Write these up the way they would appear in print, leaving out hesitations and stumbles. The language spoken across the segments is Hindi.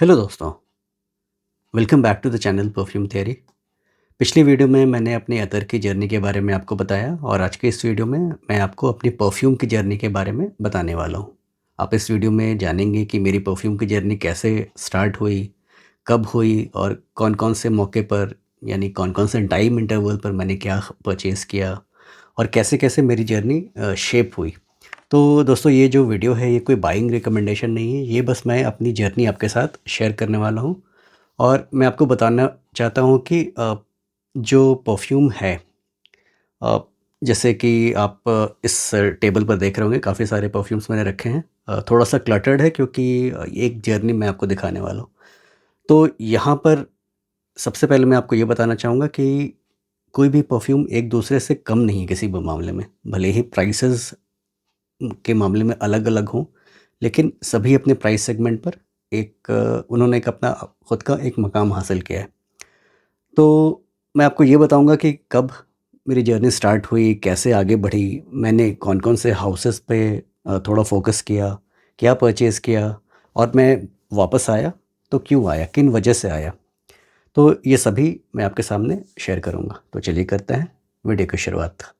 हेलो दोस्तों, welcome back to the channel perfume theory. पिछली वीडियो में मैंने अपनी अतर की जर्नी के बारे में आपको बताया और आज के इस वीडियो में मैं आपको अपनी परफ्यूम की जर्नी के बारे में बताने वाला हूँ। आप इस वीडियो में जानेंगे कि मेरी परफ्यूम की जर्नी कैसे स्टार्ट हुई, कब हुई और कौन-कौन से मौके पर यानी कौन-कौन से टाइम इंटरवल पर मैंने क्या परचेज़ किया और कैसे-कैसे मेरी जर्नी शेप हुई। तो दोस्तों ये जो वीडियो है ये कोई बाइंग रिकमेंडेशन नहीं है, ये बस मैं अपनी जर्नी आपके साथ शेयर करने वाला हूँ। और मैं आपको बताना चाहता हूँ कि जो परफ्यूम है, अ, जैसे कि आप इस टेबल पर देख रहे होंगे काफ़ी सारे परफ्यूम्स मैंने रखे हैं। थोड़ा-सा क्लटर्ड है क्योंकि एक जर्नी मैं आपको दिखाने वाला हूँ। तो यहाँ पर सबसे पहले मैं आपको ये बताना चाहूँगा कि कोई भी परफ्यूम एक दूसरे से कम नहीं है किसी भी मामले में। भले ही प्राइसेज़ के मामले में अलग-अलग हों, लेकिन सभी अपने प्राइस सेगमेंट पर उन्होंने एक अपना खुद का एक मकाम हासिल किया है। तो मैं आपको ये बताऊँगा कि कब मेरी जर्नी स्टार्ट हुई, कैसे आगे बढ़ी, मैंने कौन-कौन से हाउसेस पे थोड़ा फ़ोकस किया, क्या परचेज़ किया और मैं वापस आया तो क्यों आया, किन वजह से आया। तो ये सभी मैं आपके सामने शेयर करूँगा। तो चलिए करते हैं वीडियो की शुरुआत।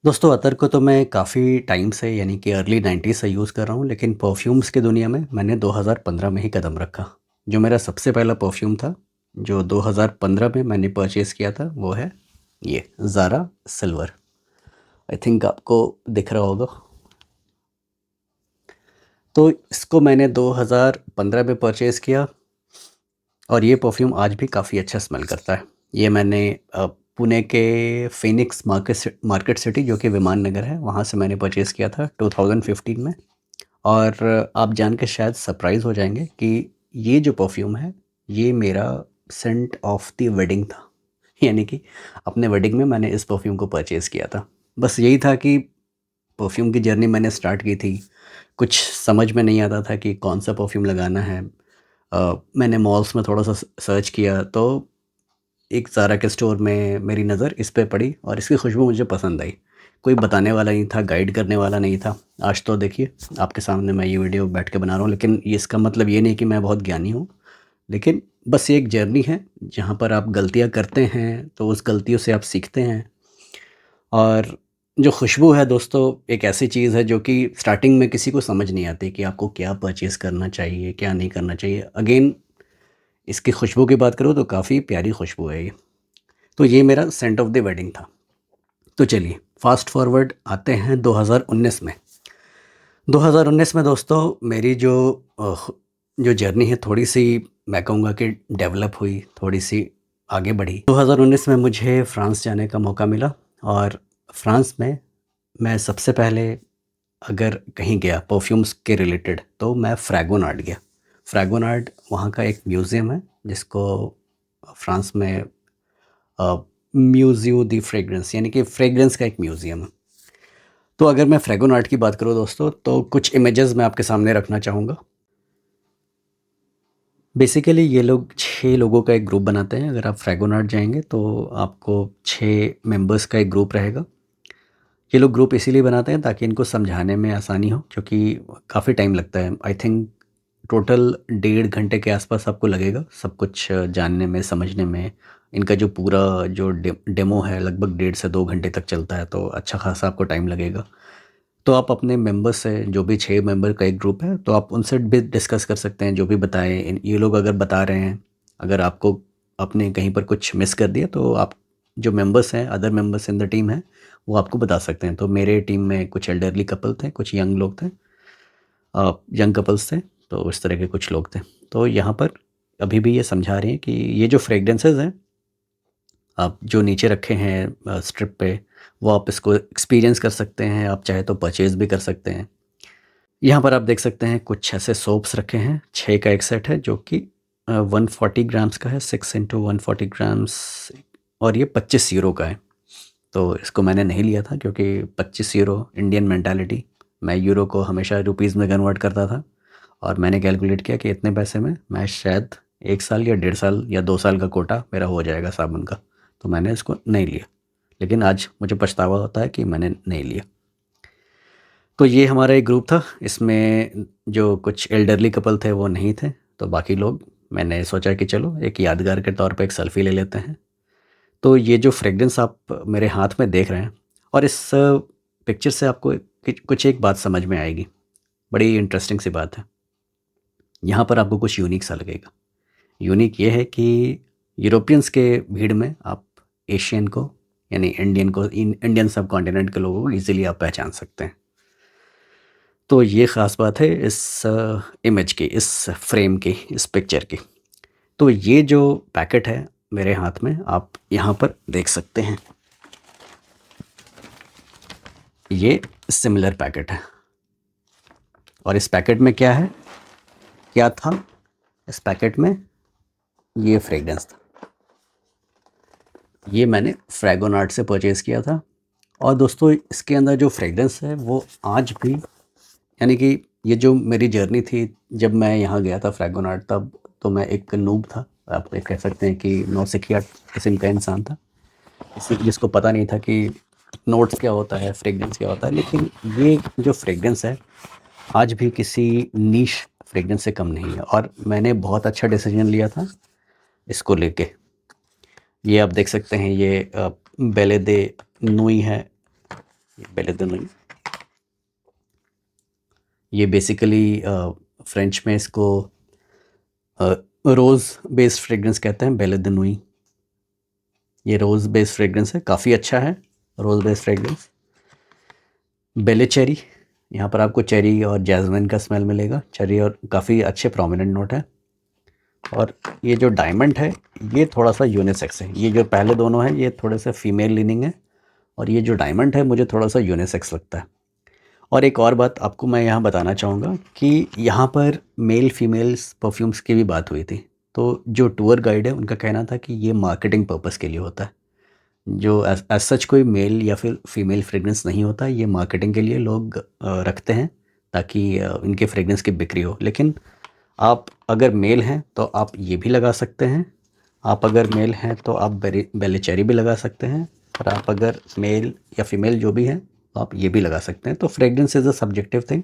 दोस्तों अतर को तो मैं काफ़ी टाइम से यानी कि अर्ली 90s से यूज़ कर रहा हूँ, लेकिन परफ्यूम्स की दुनिया में मैंने 2015 में ही कदम रखा। जो मेरा सबसे पहला परफ्यूम था, जो 2015 में मैंने परचेज़ किया था, वो है ये ज़ारा सिल्वर। आई थिंक आपको दिख रहा होगा। तो इसको मैंने 2015 में परचेज़ किया और ये परफ्यूम आज भी काफ़ी अच्छा स्मेल करता है। ये मैंने पुणे के फ़ीनिक्स मार्केट सिटी जो कि विमान नगर है, वहाँ से मैंने परचेज़ किया था 2015 में। और आप जान के शायद सरप्राइज़ हो जाएँगे कि ये जो परफ्यूम है, ये मेरा सेंट ऑफ द वेडिंग था। यानी कि अपने वेडिंग में मैंने इस परफ्यूम को परचेज़ किया था। बस यही था कि परफ्यूम की जर्नी मैंने स्टार्ट की थी। कुछ समझ में नहीं आता था कि कौन-सा परफ्यूम लगाना है। मैंने मॉल्स में थोड़ा-सा सर्च किया तो एक ज़ारा के स्टोर में मेरी नज़र इस पे पड़ी और इसकी खुशबू मुझे पसंद आई। कोई बताने वाला नहीं था, गाइड करने वाला नहीं था। आज तो देखिए आपके सामने मैं ये वीडियो बैठ के बना रहा हूँ, लेकिन ये इसका मतलब ये नहीं कि मैं बहुत ज्ञानी हूँ। लेकिन बस ये एक जर्नी है जहाँ पर आप गलतियाँ करते हैं तो उस गलतियों से आप सीखते हैं। और जो खुशबू है दोस्तों, एक ऐसी चीज़ है जो कि स्टार्टिंग में किसी को समझ नहीं आती कि आपको क्या परचेज़ करना चाहिए, क्या नहीं करना चाहिए। अगेन इसकी खुशबू की बात करूँ तो काफ़ी प्यारी खुशबू है ये। तो ये मेरा सेंट ऑफ द वेडिंग था। तो चलिए फ़ास्ट फॉरवर्ड आते हैं 2019 में। 2019 में दोस्तों मेरी जो जर्नी है थोड़ी-सी मैं कहूँगा कि डेवलप हुई, थोड़ी-सी आगे बढ़ी। 2019 में मुझे फ्रांस जाने का मौका मिला और फ्रांस में मैं सबसे पहले अगर कहीं गया परफ्यूम्स के रिलेटेड तो मैं फ्रैगोनार्ड गया। फ्रैगोनार्ड वहाँ का एक म्यूज़ियम है जिसको फ्रांस में म्यूज़ियो दी फ्रेग्रेंस यानी कि फ्रेग्रेंस का एक म्यूज़ियम है। तो अगर मैं फ्रैगोनार्ड की बात करूँ दोस्तों तो कुछ इमेजेस मैं आपके सामने रखना चाहूँगा। बेसिकली ये लोग 6 लोगों का एक ग्रुप बनाते हैं। अगर आप फ्रैगोनार्ड जाएँगे तो आपको 6 मेंबर्स का एक ग्रुप रहेगा। ये लोग ग्रुप इसीलिए बनाते हैं ताकि इनको समझाने में आसानी हो, क्योंकि काफ़ी टाइम लगता है। आई थिंक टोटल 1.5 घंटे के आसपास आपको लगेगा सब कुछ जानने में, समझने में। इनका जो पूरा जो डेमो है लगभग 1.5 से 2 घंटे तक चलता है, तो अच्छा खासा आपको टाइम लगेगा। तो आप अपने मेंबर्स से, जो भी 6 मेंबर का एक ग्रुप है, तो आप उनसे भी डिस्कस कर सकते हैं, जो भी बताएँ। ये लोग अगर बता रहे हैं, अगर आपको आपने कहीं पर कुछ मिस कर दिया तो आप जो मेंबर्स हैं, other members in the team हैं, वो आपको बता सकते हैं। तो मेरे टीम में कुछ एल्डरली कपल थे, कुछ यंग लोग थे, यंग कपल्स थे, तो इस तरह के कुछ लोग थे। तो यहाँ पर अभी भी ये समझा रही हैं कि ये जो फ्रेग्रेंसेस हैं, आप जो नीचे रखे हैं स्ट्रिप पे, वो आप इसको एक्सपीरियंस कर सकते हैं। आप चाहे तो परचेज़ भी कर सकते हैं। यहाँ पर आप देख सकते हैं कुछ ऐसे सोप्स रखे हैं, 6 का एक सेट है जो कि 140 ग्राम्स का है, 6 इंटू 140 ग्राम्स, और ये 25 यूरो का है। तो इसको मैंने नहीं लिया था क्योंकि 25 यूरो इंडियन मेंटालिटी, मैं यूरो को हमेशा रुपीज़ में कन्वर्ट करता था और मैंने कैलकुलेट किया कि इतने पैसे में मैं शायद 1 साल या 1.5 साल या 2 साल का कोटा मेरा हो जाएगा साबुन का, तो मैंने इसको नहीं लिया। लेकिन आज मुझे पछतावा होता है कि मैंने नहीं लिया। तो ये हमारा एक ग्रुप था, इसमें जो कुछ एल्डरली कपल थे वो नहीं थे, तो बाकी लोग, मैंने सोचा कि चलो एक यादगार के तौर पे एक सेल्फ़ी ले लेते हैं। तो ये जो फ्रेग्रेंस आप मेरे हाथ में देख रहे हैं, और इस पिक्चर से आपको कुछ एक बात समझ में आएगी, बड़ी इंटरेस्टिंग सी बात है। यहाँ पर आपको कुछ यूनिक सा लगेगा। यूनिक ये है कि यूरोपियंस के भीड़ में आप एशियन को, यानी इंडियन सब कॉन्टिनेंट के लोगों को ईज़िली आप पहचान सकते हैं। तो ये ख़ास बात है इस इमेज की, इस फ्रेम की, इस पिक्चर की। तो ये जो पैकेट है मेरे हाथ में, आप यहाँ पर देख सकते हैं, ये सिमिलर पैकेट है। और इस पैकेट में क्या है, क्या था इस पैकेट में? ये फ्रेग्रेंस था। ये मैंने फ्रैगोनार्ड से परचेज़ किया था। और दोस्तों, इसके अंदर जो फ्रेग्रेंस है वो आज भी, यानी कि ये जो मेरी जर्नी थी, जब मैं यहाँ गया था फ्रैगोनार्ड, तब तो मैं एक नूब था, आप ये कह सकते हैं कि नौसिखिया किस्म का इंसान था, जिसको पता नहीं था कि नोट्स क्या होता है, फ्रेग्रेंस क्या होता है। लेकिन ये जो फ्रेग्रेंस है आज भी किसी नीश फ्रेग्रेंस से कम नहीं है, और मैंने बहुत अच्छा डिसीजन लिया था इसको लेके। ये आप देख सकते हैं, ये बेले दे नुई है, बेले दे नुई। ये बेसिकली फ्रेंच में इसको रोज़ बेस्ड फ्रेग्रेंस कहते हैं, बेले दे नुई। ये रोज़ बेस्ड फ्रेग्रेंस है, काफ़ी अच्छा है रोज़ बेस्ड फ्रेग्रेंस। बेले चेरी, यहाँ पर आपको चेरी और जैस्मिन का स्मेल मिलेगा, चेरी, और काफ़ी अच्छे प्रोमिनेंट नोट है। और ये जो डायमंड है ये थोड़ा सा यूनिसेक्स है, ये जो पहले दोनों हैं ये थोड़े से फीमेल लीनिंग है, और ये जो डायमंड है मुझे थोड़ा सा यूनिसेक्स लगता है। और एक और बात आपको मैं यहाँ बताना चाहूँगा कि यहाँ पर मेल फीमेल्स परफ्यूम्स की भी बात हुई थी। तो जो टूर गाइड है उनका कहना था कि ये मार्केटिंग पर्पस के लिए होता है, जो एज सच कोई मेल या फिर फीमेल फ्रेग्रेंस नहीं होता, ये मार्केटिंग के लिए लोग रखते हैं ताकि इनके फ्रेग्रेंस की बिक्री हो। लेकिन आप अगर मेल हैं तो आप ये भी लगा सकते हैं, आप अगर मेल हैं तो आप बेले चेरी भी लगा सकते हैं, और आप अगर मेल या फीमेल जो भी हैं तो आप ये भी लगा सकते हैं। तो fragrance is a subjective thing,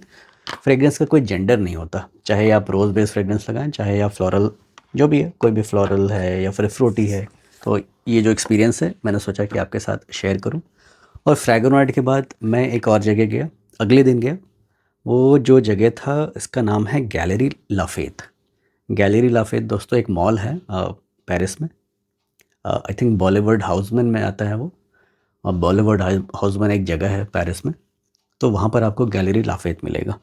fragrance का कोई जेंडर नहीं होता, चाहे आप रोज़ बेस्ड फ्रेग्रेंस लगाएं, चाहे आप फ्लोरल, जो भी है, कोई भी फ्लोरल है या फिर फ्रूटी है। तो ये जो एक्सपीरियंस है मैंने सोचा कि आपके साथ शेयर करूं। और फ्रैगोनाइट के बाद मैं एक और जगह गया, अगले दिन गया। वो जो जगह था इसका नाम है गैलरी लाफेत। गैलरी लाफेत दोस्तों एक मॉल है पेरिस में, आई थिंक बॉलीवुड हाउसमैन में आता है वो, और बॉलीवुड हाउसमैन एक जगह है पेरिस में, तो वहाँ पर आपको गैलरी लाफेत मिलेगा।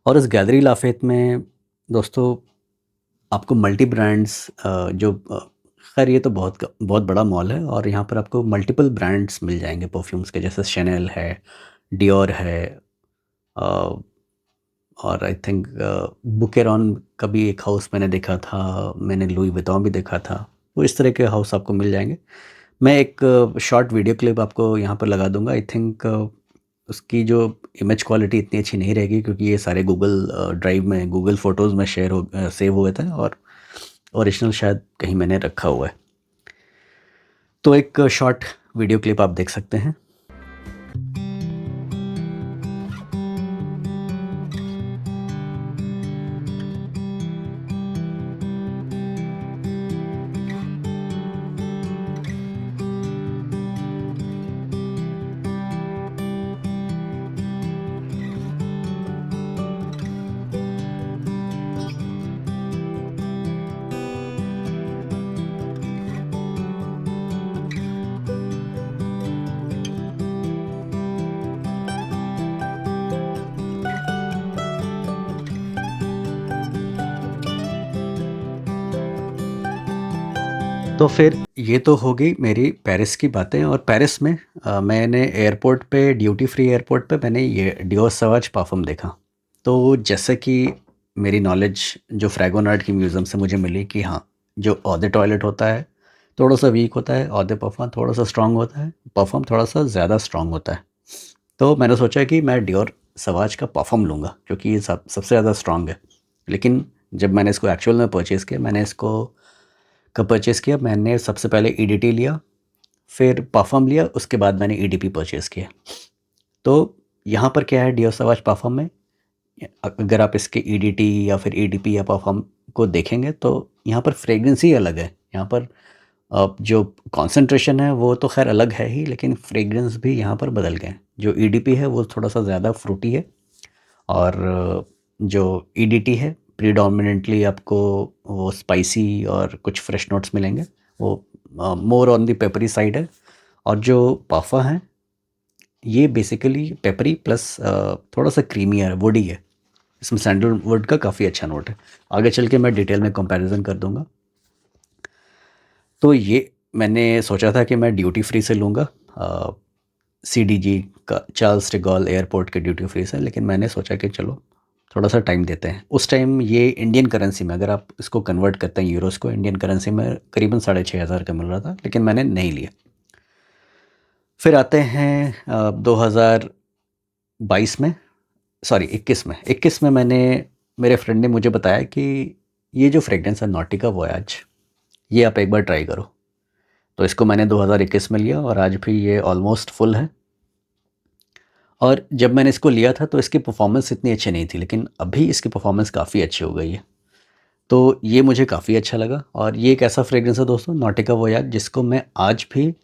और इस गैलरी लाफेत में दोस्तों आपको मल्टी ब्रांड्स, जो खैर ये तो बहुत बहुत बड़ा मॉल है, और यहाँ पर आपको मल्टीपल ब्रांड्स मिल जाएंगे परफ्यूम्स के, जैसे शैनल है, डियोर है, अ, और आई थिंक बुकेरॉन का भी एक हाउस मैंने देखा था, मैंने लुई वितौन भी देखा था। तो इस तरह के हाउस आपको मिल जाएंगे। मैं एक शॉर्ट वीडियो क्लिप आपको यहाँ पर लगा दूंगा। आई थिंक उसकी जो इमेज क्वालिटी इतनी अच्छी नहीं रहेगी, क्योंकि ये सारे गूगल ड्राइव में, गूगल फ़ोटोज़ में सेव हुए थे, और ओरिजिनल शायद कहीं मैंने रखा हुआ है। तो एक शॉर्ट वीडियो क्लिप आप देख सकते हैं। तो फिर ये तो हो गई मेरी पेरिस की बातें। और पेरिस में मैंने एयरपोर्ट पे, ड्यूटी फ्री एयरपोर्ट पे, मैंने ये डियोर सवाज पाफम देखा। तो जैसे कि मेरी नॉलेज जो फ्रैगोनार्ड की म्यूज़ियम से मुझे मिली कि हाँ, जो ऑन द टॉयलेट होता है थोड़ा सा वीक होता है, ऑन द परफ्यूम थोड़ा सा स्ट्रॉन्ग होता है, परफ्यूम थोड़ा सा ज़्यादा स्ट्रॉन्ग होता है। तो मैंने सोचा कि मैं डियोर सवाज का परफ्यूम लूँगा, क्योंकि ये सबसे ज़्यादा स्ट्रॉन्ग है। लेकिन जब मैंने इसको एक्चुअल में परचेज़ किया, मैंने इसको कब परचेज़ किया, मैंने सबसे पहले ईडीटी लिया, फिर परफ्यूम लिया, उसके बाद मैंने ईडीपी परचेज़ किया। तो यहाँ पर क्या है डियर सवाज परफ्यूम में, अगर आप इसके ईडीटी या फिर ईडीपी या परफ्यूम को देखेंगे तो यहाँ पर फ्रेग्रेंस ही अलग है। यहाँ पर जो कॉन्सेंट्रेशन है वो तो खैर अलग है ही, लेकिन फ्रेग्रेंस भी यहाँ पर बदल गए हैं। जो ईडीपी है वो थोड़ा सा ज़्यादा फ्रूटी है, और जो ईडीटी है प्रीडोमिनेंटली आपको वो स्पाइसी और कुछ फ्रेश नोट्स मिलेंगे, वो more on the peppery side है। और जो पाफा है ये बेसिकली पेपरी प्लस थोड़ा सा क्रीमी है, वुडी है। इसमें सैंडलवुड का काफ़ी अच्छा नोट है। आगे चल के मैं डिटेल में कंपैरिजन कर दूंगा। तो ये मैंने सोचा था कि मैं ड्यूटी फ्री से लूँगा, सीडीजी का चार्ल्स डी गॉल एयरपोर्ट के ड्यूटी फ्री से, लेकिन मैंने सोचा कि चलो थोड़ा सा टाइम देते हैं। उस टाइम ये इंडियन करेंसी में, अगर आप इसको कन्वर्ट करते हैं यूरोस को, इंडियन करेंसी में करीबन 6,500 का मिल रहा था, लेकिन मैंने नहीं लिया। फिर आते हैं 2022 में, सॉरी 21 में मैंने, मेरे फ्रेंड ने मुझे बताया कि ये जो फ्रेगरेंस है नॉटिका वोयाज, ये आप एक बार ट्राई करो। तो इसको मैंने 2021 में लिया और आज भी ये ऑलमोस्ट फुल है। और जब मैंने इसको लिया था तो इसकी परफॉर्मेंस इतनी अच्छी नहीं थी, लेकिन अभी इसकी परफॉर्मेंस काफ़ी अच्छी हो गई है। तो ये मुझे काफ़ी अच्छा लगा। और ये एक ऐसा फ्रेगरेंस है दोस्तों, नॉटिका वोयाज, जिसको मैं आज भी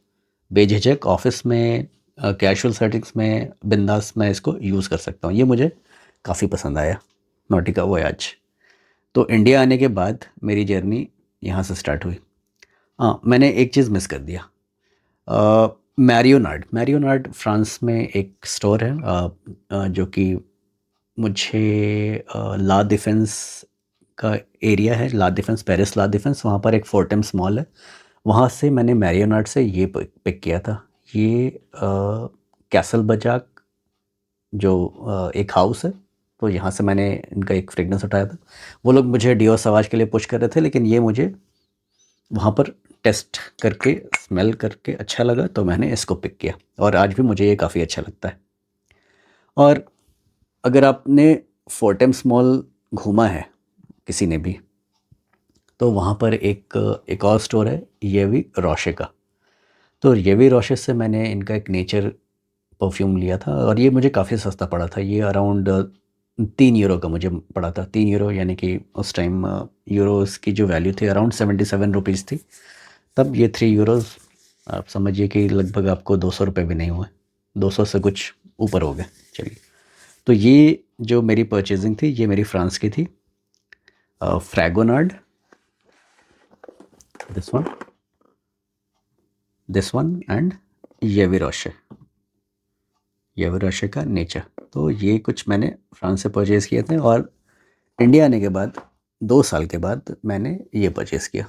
बेझिझक ऑफिस में, कैजुअल सेटिंग्स में बिंदास मैं इसको यूज़ कर सकता हूँ। ये मुझे काफ़ी पसंद आया नॉटिका वोयाज। तो इंडिया आने के बाद मेरी जर्नी यहाँ से स्टार्ट हुई। हाँ, मैंने एक चीज़ मिस कर दिया। मैरियोनार्ड फ्रांस में एक स्टोर है, जो कि मुझे ला डिफेंस का एरिया है, ला डिफेंस, पेरिस ला डिफेंस, वहाँ पर एक फोर्टेम्स मॉल है। वहाँ से मैंने मैरियोनार्ड से ये पिक किया था। ये कैसल बजाक जो एक हाउस है, तो यहाँ से मैंने इनका एक फ्रेगनेंस उठाया था। वो लोग मुझे डिओ सवाज के लिए पुश कर रहे थे, लेकिन ये मुझे वहाँ पर टेस्ट करके, स्मेल करके अच्छा लगा, तो मैंने इसको पिक किया और आज भी मुझे ये काफ़ी अच्छा लगता है। और अगर आपने फोर्टेम्स मॉल घूमा है किसी ने भी, तो वहाँ पर एक और स्टोर है येवी रोशे का। तो येवी रोशे से मैंने इनका एक नेचर परफ्यूम लिया था और ये मुझे काफ़ी सस्ता पड़ा था। ये अराउंड 3 यूरो का मुझे पड़ा था। 3 यूरो यानी कि उस टाइम यूरोस की जो वैल्यू थी अराउंड 77 रुपीज़ थी। तब ये 3 यूरोज़, आप समझिए कि लगभग आपको 200 रुपये भी नहीं हुए, 200 से कुछ ऊपर हो गए। चलिए, तो ये जो मेरी परचेजिंग थी ये मेरी फ्रांस की थी। फ्रैगोनार्ड, दिस वन एंड येवी रोशे का नेचर। तो ये कुछ मैंने फ्रांस से परचेज़ किए थे और इंडिया आने के बाद 2 साल के बाद मैंने ये परचेज़ किया।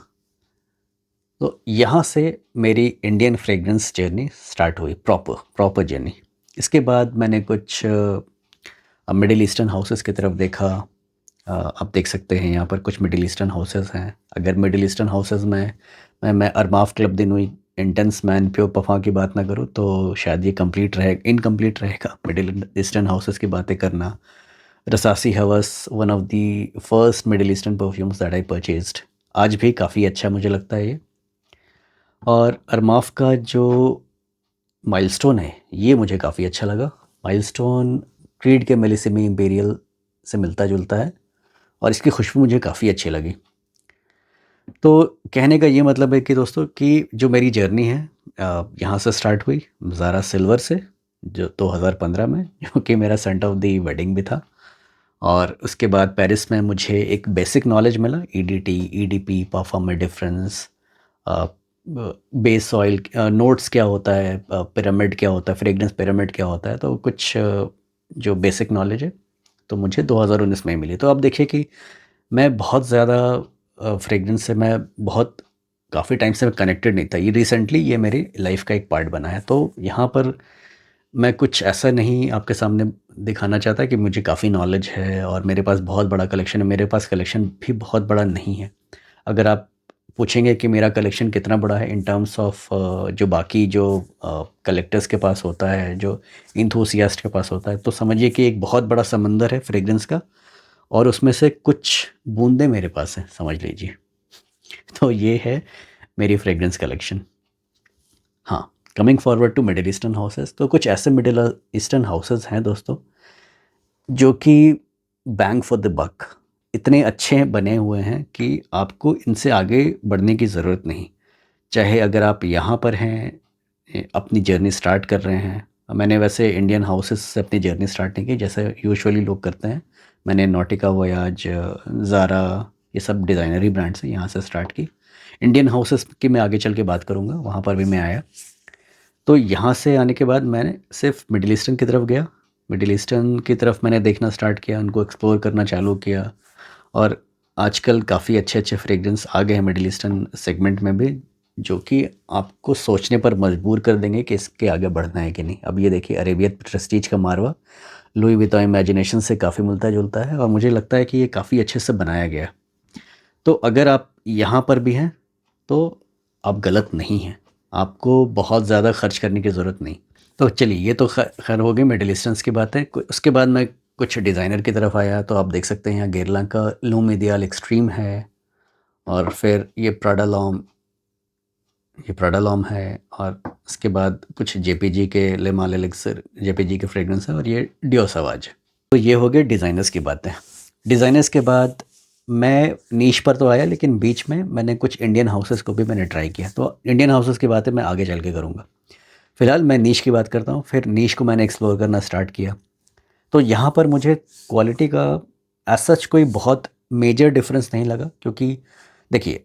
तो यहाँ से मेरी इंडियन फ्रेगरेंस जर्नी स्टार्ट हुई, प्रॉपर जर्नी। इसके बाद मैंने कुछ मिडिल ईस्टर्न हाउसेस की तरफ देखा। आप देख सकते हैं यहाँ पर कुछ मिडिल ईस्टर्न हाउसेस हैं। अगर मिडिल ईस्टर्न हाउसेस में मैं Armaf club de nuit, intense man, प्योर पफा की बात ना करूँ तो शायद ये इनकम्प्लीट रहेगा। मिडिल ईस्टर्न हाउसेस की बातें करना, रसासी हवस, one of the first middle eastern perfumes that I purchased, आज भी काफ़ी अच्छा मुझे लगता है ये। और अरमाफ का जो माइलस्टोन है ये मुझे काफ़ी अच्छा लगा। माइलस्टोन क्रीड के मेलिसिमी इंपीरियल से मिलता जुलता है और इसकी खुशबू मुझे काफ़ी अच्छी लगी। तो कहने का ये मतलब है कि दोस्तों कि जो मेरी जर्नी है यहाँ से स्टार्ट हुई ज़ारा सिल्वर से, जो 2015 में, जो कि मेरा सेंट ऑफ द वेडिंग भी था। और उसके बाद पेरिस में मुझे एक बेसिक नॉलेज मिला, ईडीटी, ईडीपी, परफ्यूम में डिफरेंस, बेस ऑयल नोट्स क्या होता है, पिरामिड क्या होता है, फ्रेगनेंस पिरामिड क्या होता है। तो कुछ जो बेसिक नॉलेज है तो मुझे 2019 में ही मिली। तो आप देखिए कि मैं बहुत ज़्यादा फ्रेगरेंस से मैं बहुत काफ़ी टाइम से मैं कनेक्टेड नहीं था। ये रिसेंटली ये मेरी लाइफ का एक पार्ट बना है। तो यहाँ पर मैं कुछ ऐसा नहीं आपके सामने दिखाना चाहता कि मुझे काफ़ी नॉलेज है और मेरे पास बहुत बड़ा कलेक्शन है। मेरे पास कलेक्शन भी बहुत बड़ा नहीं है। अगर आप पूछेंगे कि मेरा कलेक्शन कितना बड़ा है इन टर्म्स ऑफ जो बाकी जो कलेक्टर्स के पास होता है, जो इंथुसियास्ट के पास होता है, तो समझिए कि एक बहुत बड़ा समंदर है फ्रेग्रेंस का। और उसमें से कुछ बूंदें मेरे पास हैं, समझ लीजिए। तो ये है मेरी फ्रेग्रेंस कलेक्शन। हाँ, coming forward to Middle Eastern houses, तो कुछ ऐसे मिडिल ईस्टर्न हाउसेस हैं दोस्तों जो कि बैंग फॉर द बक, इतने अच्छे बने हुए हैं कि आपको इनसे आगे बढ़ने की ज़रूरत नहीं। चाहे अगर आप यहाँ पर हैं, अपनी जर्नी स्टार्ट कर रहे हैं। मैंने वैसे इंडियन हाउसेस से अपनी जर्नी स्टार्ट नहीं की जैसे यूजुअली लोग करते हैं। मैंने नॉटिका वोयाज, ज़ारा, ये सब डिज़ाइनरी ब्रांड्स हैं, यहाँ से स्टार्ट की। इंडियन हाउसेस की मैं आगे चल के बात करूँगा, वहाँ पर भी मैं आया। तो यहाँ से आने के बाद मैंने सिर्फ मिडिल ईस्टर्न की तरफ गया। मिडिल ईस्टर्न की तरफ मैंने देखना स्टार्ट किया, उनको एक्सप्लोर करना चालू किया। और आजकल काफ़ी अच्छे अच्छे फ्रेग्रेंस आ गए हैं मिडिल ईस्टर्न सेगमेंट में भी, जो कि आपको सोचने पर मजबूर कर देंगे कि इसके आगे बढ़ना है कि नहीं। अब ये देखिए, अरेबियत प्रेस्टीज का मारवा लुई विटॉन इमेजिनेशन से काफ़ी मिलता जुलता है और मुझे लगता है कि ये काफ़ी अच्छे से बनाया गया है। तो अगर आप यहाँ पर भी हैं तो आप गलत नहीं हैं, आपको बहुत ज़्यादा खर्च करने की ज़रूरत नहीं। तो चलिए, ये तो खैर हो गई मिडिल ईस्टर्न्स की बातें। उसके बाद मैं कुछ डिज़ाइनर की तरफ आया, तो आप देख सकते हैं यहाँ गेरलां का लूम इडियाल एक्सट्रीम है, और फिर ये प्राडालॉम है, और उसके बाद कुछ जेपीजी के ले माल एलिक्सर जेपीजी के फ्रेग्रेंस है, और ये डियो सवाज। तो ये हो गए डिज़ाइनर्स की बातें। डिज़ाइनर्स के बाद मैं नीश पर तो आया, लेकिन बीच में मैंने कुछ इंडियन हाउसेस को भी मैंने ट्राई किया। तो इंडियन हाउसेस की बातें मैं आगे चल के करूँगा। फ़िलहाल मैं नीश की बात करता हूँ। फिर नीश को मैंने एक्सप्लोर करना स्टार्ट किया। तो यहाँ पर मुझे क्वालिटी का एज सच कोई बहुत मेजर डिफरेंस नहीं लगा, क्योंकि देखिए,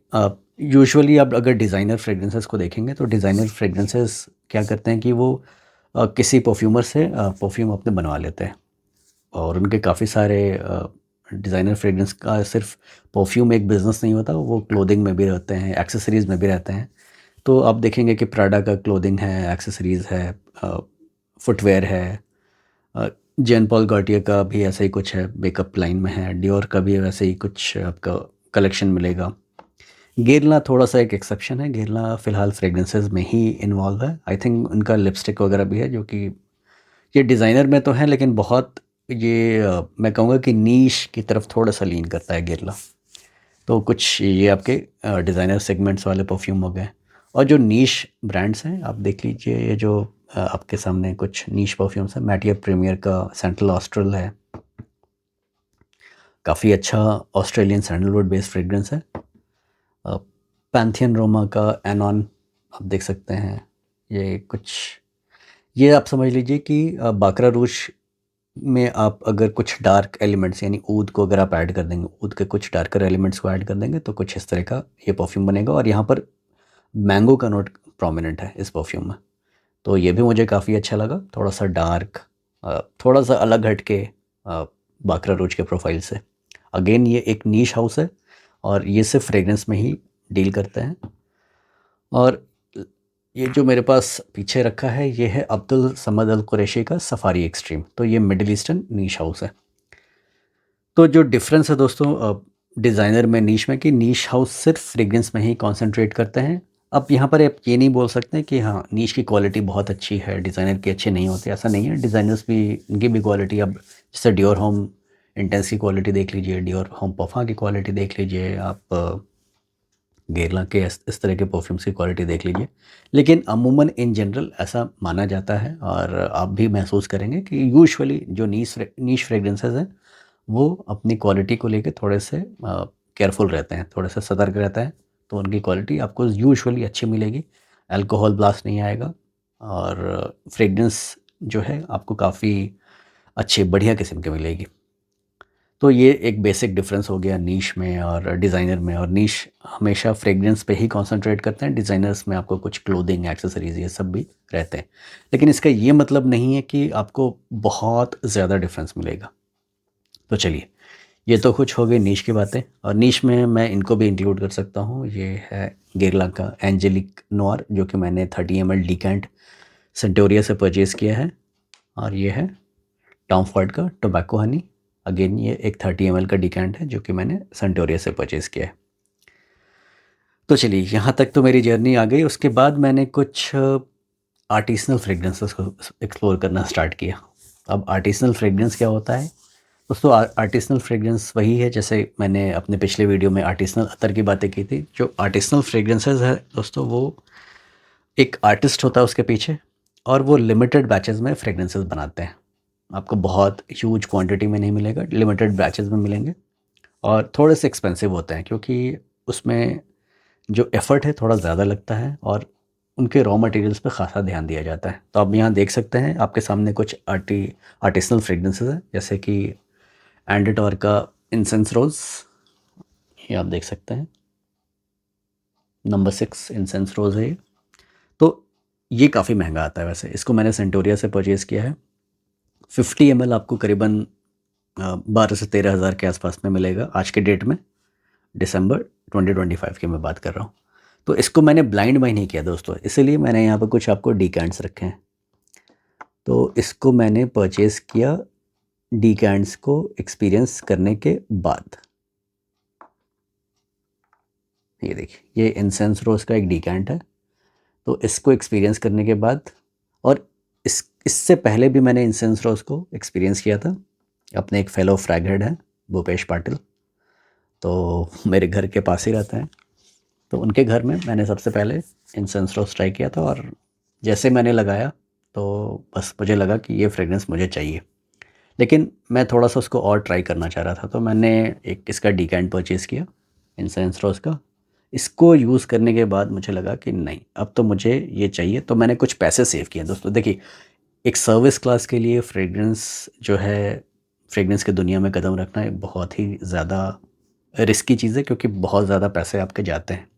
यूजुअली आप अगर डिज़ाइनर फ्रेग्रेंसेस को देखेंगे तो डिज़ाइनर फ्रेग्रेंसेस क्या करते हैं कि वो किसी परफ्यूमर से परफ्यूम अपने बनवा लेते हैं, और उनके काफ़ी सारे डिज़ाइनर फ्रेग्रेंस का सिर्फ परफ्यूम एक बिज़नेस नहीं होता, वो क्लोथिंग में भी रहते हैं, एक्सेसरीज़ में भी रहते हैं। तो आप देखेंगे कि प्राडा का क्लोथिंग है, एक्सेसरीज़ है, फुटवेयर है, जॉन पॉल गार्टियर का भी ऐसा ही कुछ है, मेकअप लाइन में है, डियोर का भी वैसे ही कुछ आपका कलेक्शन मिलेगा। गेरला थोड़ा सा एक एक्सेप्शन है, गेरला फ़िलहाल फ्रेग्रेंसेस में ही इन्वॉल्व है। आई थिंक उनका लिपस्टिक वगैरह भी है, जो कि ये डिज़ाइनर में तो है, लेकिन बहुत ये मैं कहूँगा कि नीश की तरफ थोड़ा सा लीन करता है गेरला। तो कुछ ये आपके डिज़ाइनर सेगमेंट्स वाले परफ्यूम हो गए। और जो नीश ब्रांड्स हैं, आप देख लीजिए, ये जो आपके सामने कुछ नीश परफ्यूम्स हैं। मैटियर प्रीमियर का सेंट्रल ऑस्ट्रल है, काफ़ी अच्छा ऑस्ट्रेलियन सैंडलवुड बेस्ड फ्रेग्रेंस है। पैंथियन रोमा का एनॉन आप देख सकते हैं। ये आप समझ लीजिए कि बाकरा रूज में आप अगर कुछ डार्क एलिमेंट्स, यानी ऊद को अगर आप ऐड कर देंगे, ऊद के कुछ डार्कर एलिमेंट्स को ऐड कर देंगे, तो कुछ इस तरह का ये परफ्यूम बनेगा। और यहाँ पर मैंगो का नोट प्रोमिनेंट है इस परफ्यूम में। तो ये भी मुझे काफ़ी अच्छा लगा, थोड़ा सा डार्क, थोड़ा सा अलग हट के बाकरा रूज के प्रोफाइल से। अगेन ये एक नीश हाउस है और ये सिर्फ फ्रेग्रेंस में ही डील करते हैं। और ये जो मेरे पास पीछे रखा है, ये है अब्दुल समद अल कुरैशी का सफारी एक्सट्रीम। तो ये मिडिल ईस्टर्न नीश हाउस है। तो जो डिफरेंस है दोस्तों डिज़ाइनर में नीश में, कि नीश हाउस सिर्फ फ्रेग्रेंस में ही कॉन्सेंट्रेट करते हैं। अब यहाँ पर आप ये नहीं बोल सकते कि हाँ, नीश की क्वालिटी बहुत अच्छी है, डिज़ाइनर की अच्छी नहीं होती, ऐसा नहीं है। डिज़ाइनर्स भी, इनकी भी क्वालिटी, अब जैसे डियोर होम इंटेंस की क्वालिटी देख लीजिए, डियोर होम पफा की क्वालिटी देख लीजिए, आप गेरला के इस तरह के परफ्यूम्स की क्वालिटी देख लीजिए। लेकिन अमूमन इन जनरल ऐसा माना जाता है, और आप भी महसूस करेंगे कि यूजुअली जो नीश फ्रेग्रेंसेस हैं, वो अपनी क्वालिटी को लेके थोड़े से केयरफुल रहते हैं, थोड़े से सतर्क रहते हैं। तो उनकी क्वालिटी आपको यूजुअली अच्छी मिलेगी, अल्कोहल ब्लास्ट नहीं आएगा, और फ्रेग्रेंस जो है आपको काफ़ी अच्छी बढ़िया किस्म की मिलेगी। तो ये एक बेसिक डिफरेंस हो गया नीश में और डिज़ाइनर में। और नीश हमेशा फ्रेग्रेंस पे ही कंसंट्रेट करते हैं, डिज़ाइनर्स में आपको कुछ क्लोथिंग, एक्सेसरीज़, ये सब भी रहते हैं। लेकिन इसका ये मतलब नहीं है कि आपको बहुत ज़्यादा डिफरेंस मिलेगा। तो चलिए, ये तो कुछ हो गई नीश की बातें। और नीश में मैं इनको भी इंक्लूड कर सकता हूँ। ये है गेरला का एंजेलिक नोयर, जो कि मैंने 30 ml डिकेंट सेंटोरिया से परचेज़ किया है। और ये है टॉम फॉर्ड का टोबैको हनी। अगेन ये एक 30 ml का डिकेंट है, जो कि मैंने सेंटोरिया से परचेज़ किया है। तो चलिए, यहाँ तक तो मेरी जर्नी आ गई। उसके बाद मैंने कुछ आर्टिसनल फ्रेग्रेंसेस को एक्सप्लोर करना स्टार्ट किया। अब आर्टिसनल फ्रेग्रेंस क्या होता है? दोस्तों आर्टिसनल फ्रेग्रेंस वही है जैसे मैंने अपने पिछले वीडियो में आर्टिसनल अतर की बातें की थी। जो आर्टिसनल फ्रेग्रेंसेस है दोस्तों, वो एक आर्टिस्ट होता है उसके पीछे, और वो लिमिटेड बैचेस में फ्रेग्रेंसेस बनाते हैं। आपको बहुत ह्यूज क्वांटिटी में नहीं मिलेगा, लिमिटेड बैचेस में मिलेंगे, और थोड़े से एक्सपेंसिव होते हैं क्योंकि उसमें जो एफ़र्ट है थोड़ा ज़्यादा लगता है, और उनके रॉ मटेरियल्स पे ख़ासा ध्यान दिया जाता है। तो आप यहाँ देख सकते हैं, आपके सामने कुछ आर्टिसनल फ्रेग्रेंसेस हैं, जैसे कि एंडिटॉर का इंसेंस रोज़, ये आप देख सकते हैं, नंबर 6 इंसेंस रोज़ है ये। तो ये काफ़ी महंगा आता है वैसे, इसको मैंने सेंटोरिया से परचेज़ किया है। 50 ml आपको करीबन 12 से 13 हज़ार के आसपास में मिलेगा आज के डेट में, दिसंबर 2025 की मैं बात कर रहा हूँ। तो इसको मैंने ब्लाइंड बाई नहीं किया दोस्तों, इसीलिए मैंने यहाँ पर कुछ आपको डीकैंट्स रखे हैं। तो इसको मैंने परचेज़ किया डीकैंट्स को एक्सपीरियंस करने के बाद। ये देखिए, ये इंसेंस रोज़ का एक डीकैंट है। तो इसको एक्सपीरियंस करने के बाद, और इससे पहले भी मैंने इंसेंस रोज़ को एक्सपीरियंस किया था। अपने एक फेलो फ्रैग हेड हैं, भूपेश पाटिल, तो मेरे घर के पास ही रहते हैं। तो उनके घर में मैंने सबसे पहले इंसेंस रोज़ ट्राई किया था, और जैसे मैंने लगाया तो बस मुझे लगा कि ये फ्रेग्रेंस मुझे चाहिए। लेकिन मैं थोड़ा-सा उसको और ट्राई करना चाह रहा था, तो मैंने एक इसका डीकैंट परचेज़ किया, इंसेंस रोज़ का। इसको यूज़ करने के बाद मुझे लगा कि नहीं, अब तो मुझे ये चाहिए, तो मैंने कुछ पैसे सेव किए दोस्तों। देखिए, एक सर्विस क्लास के लिए फ्रेग्रेंस जो है, फ्रेग्रेंस की दुनिया में कदम रखना एक बहुत ही ज़्यादा रिस्की चीज़ है, क्योंकि बहुत ज़्यादा पैसे आपके जाते हैं।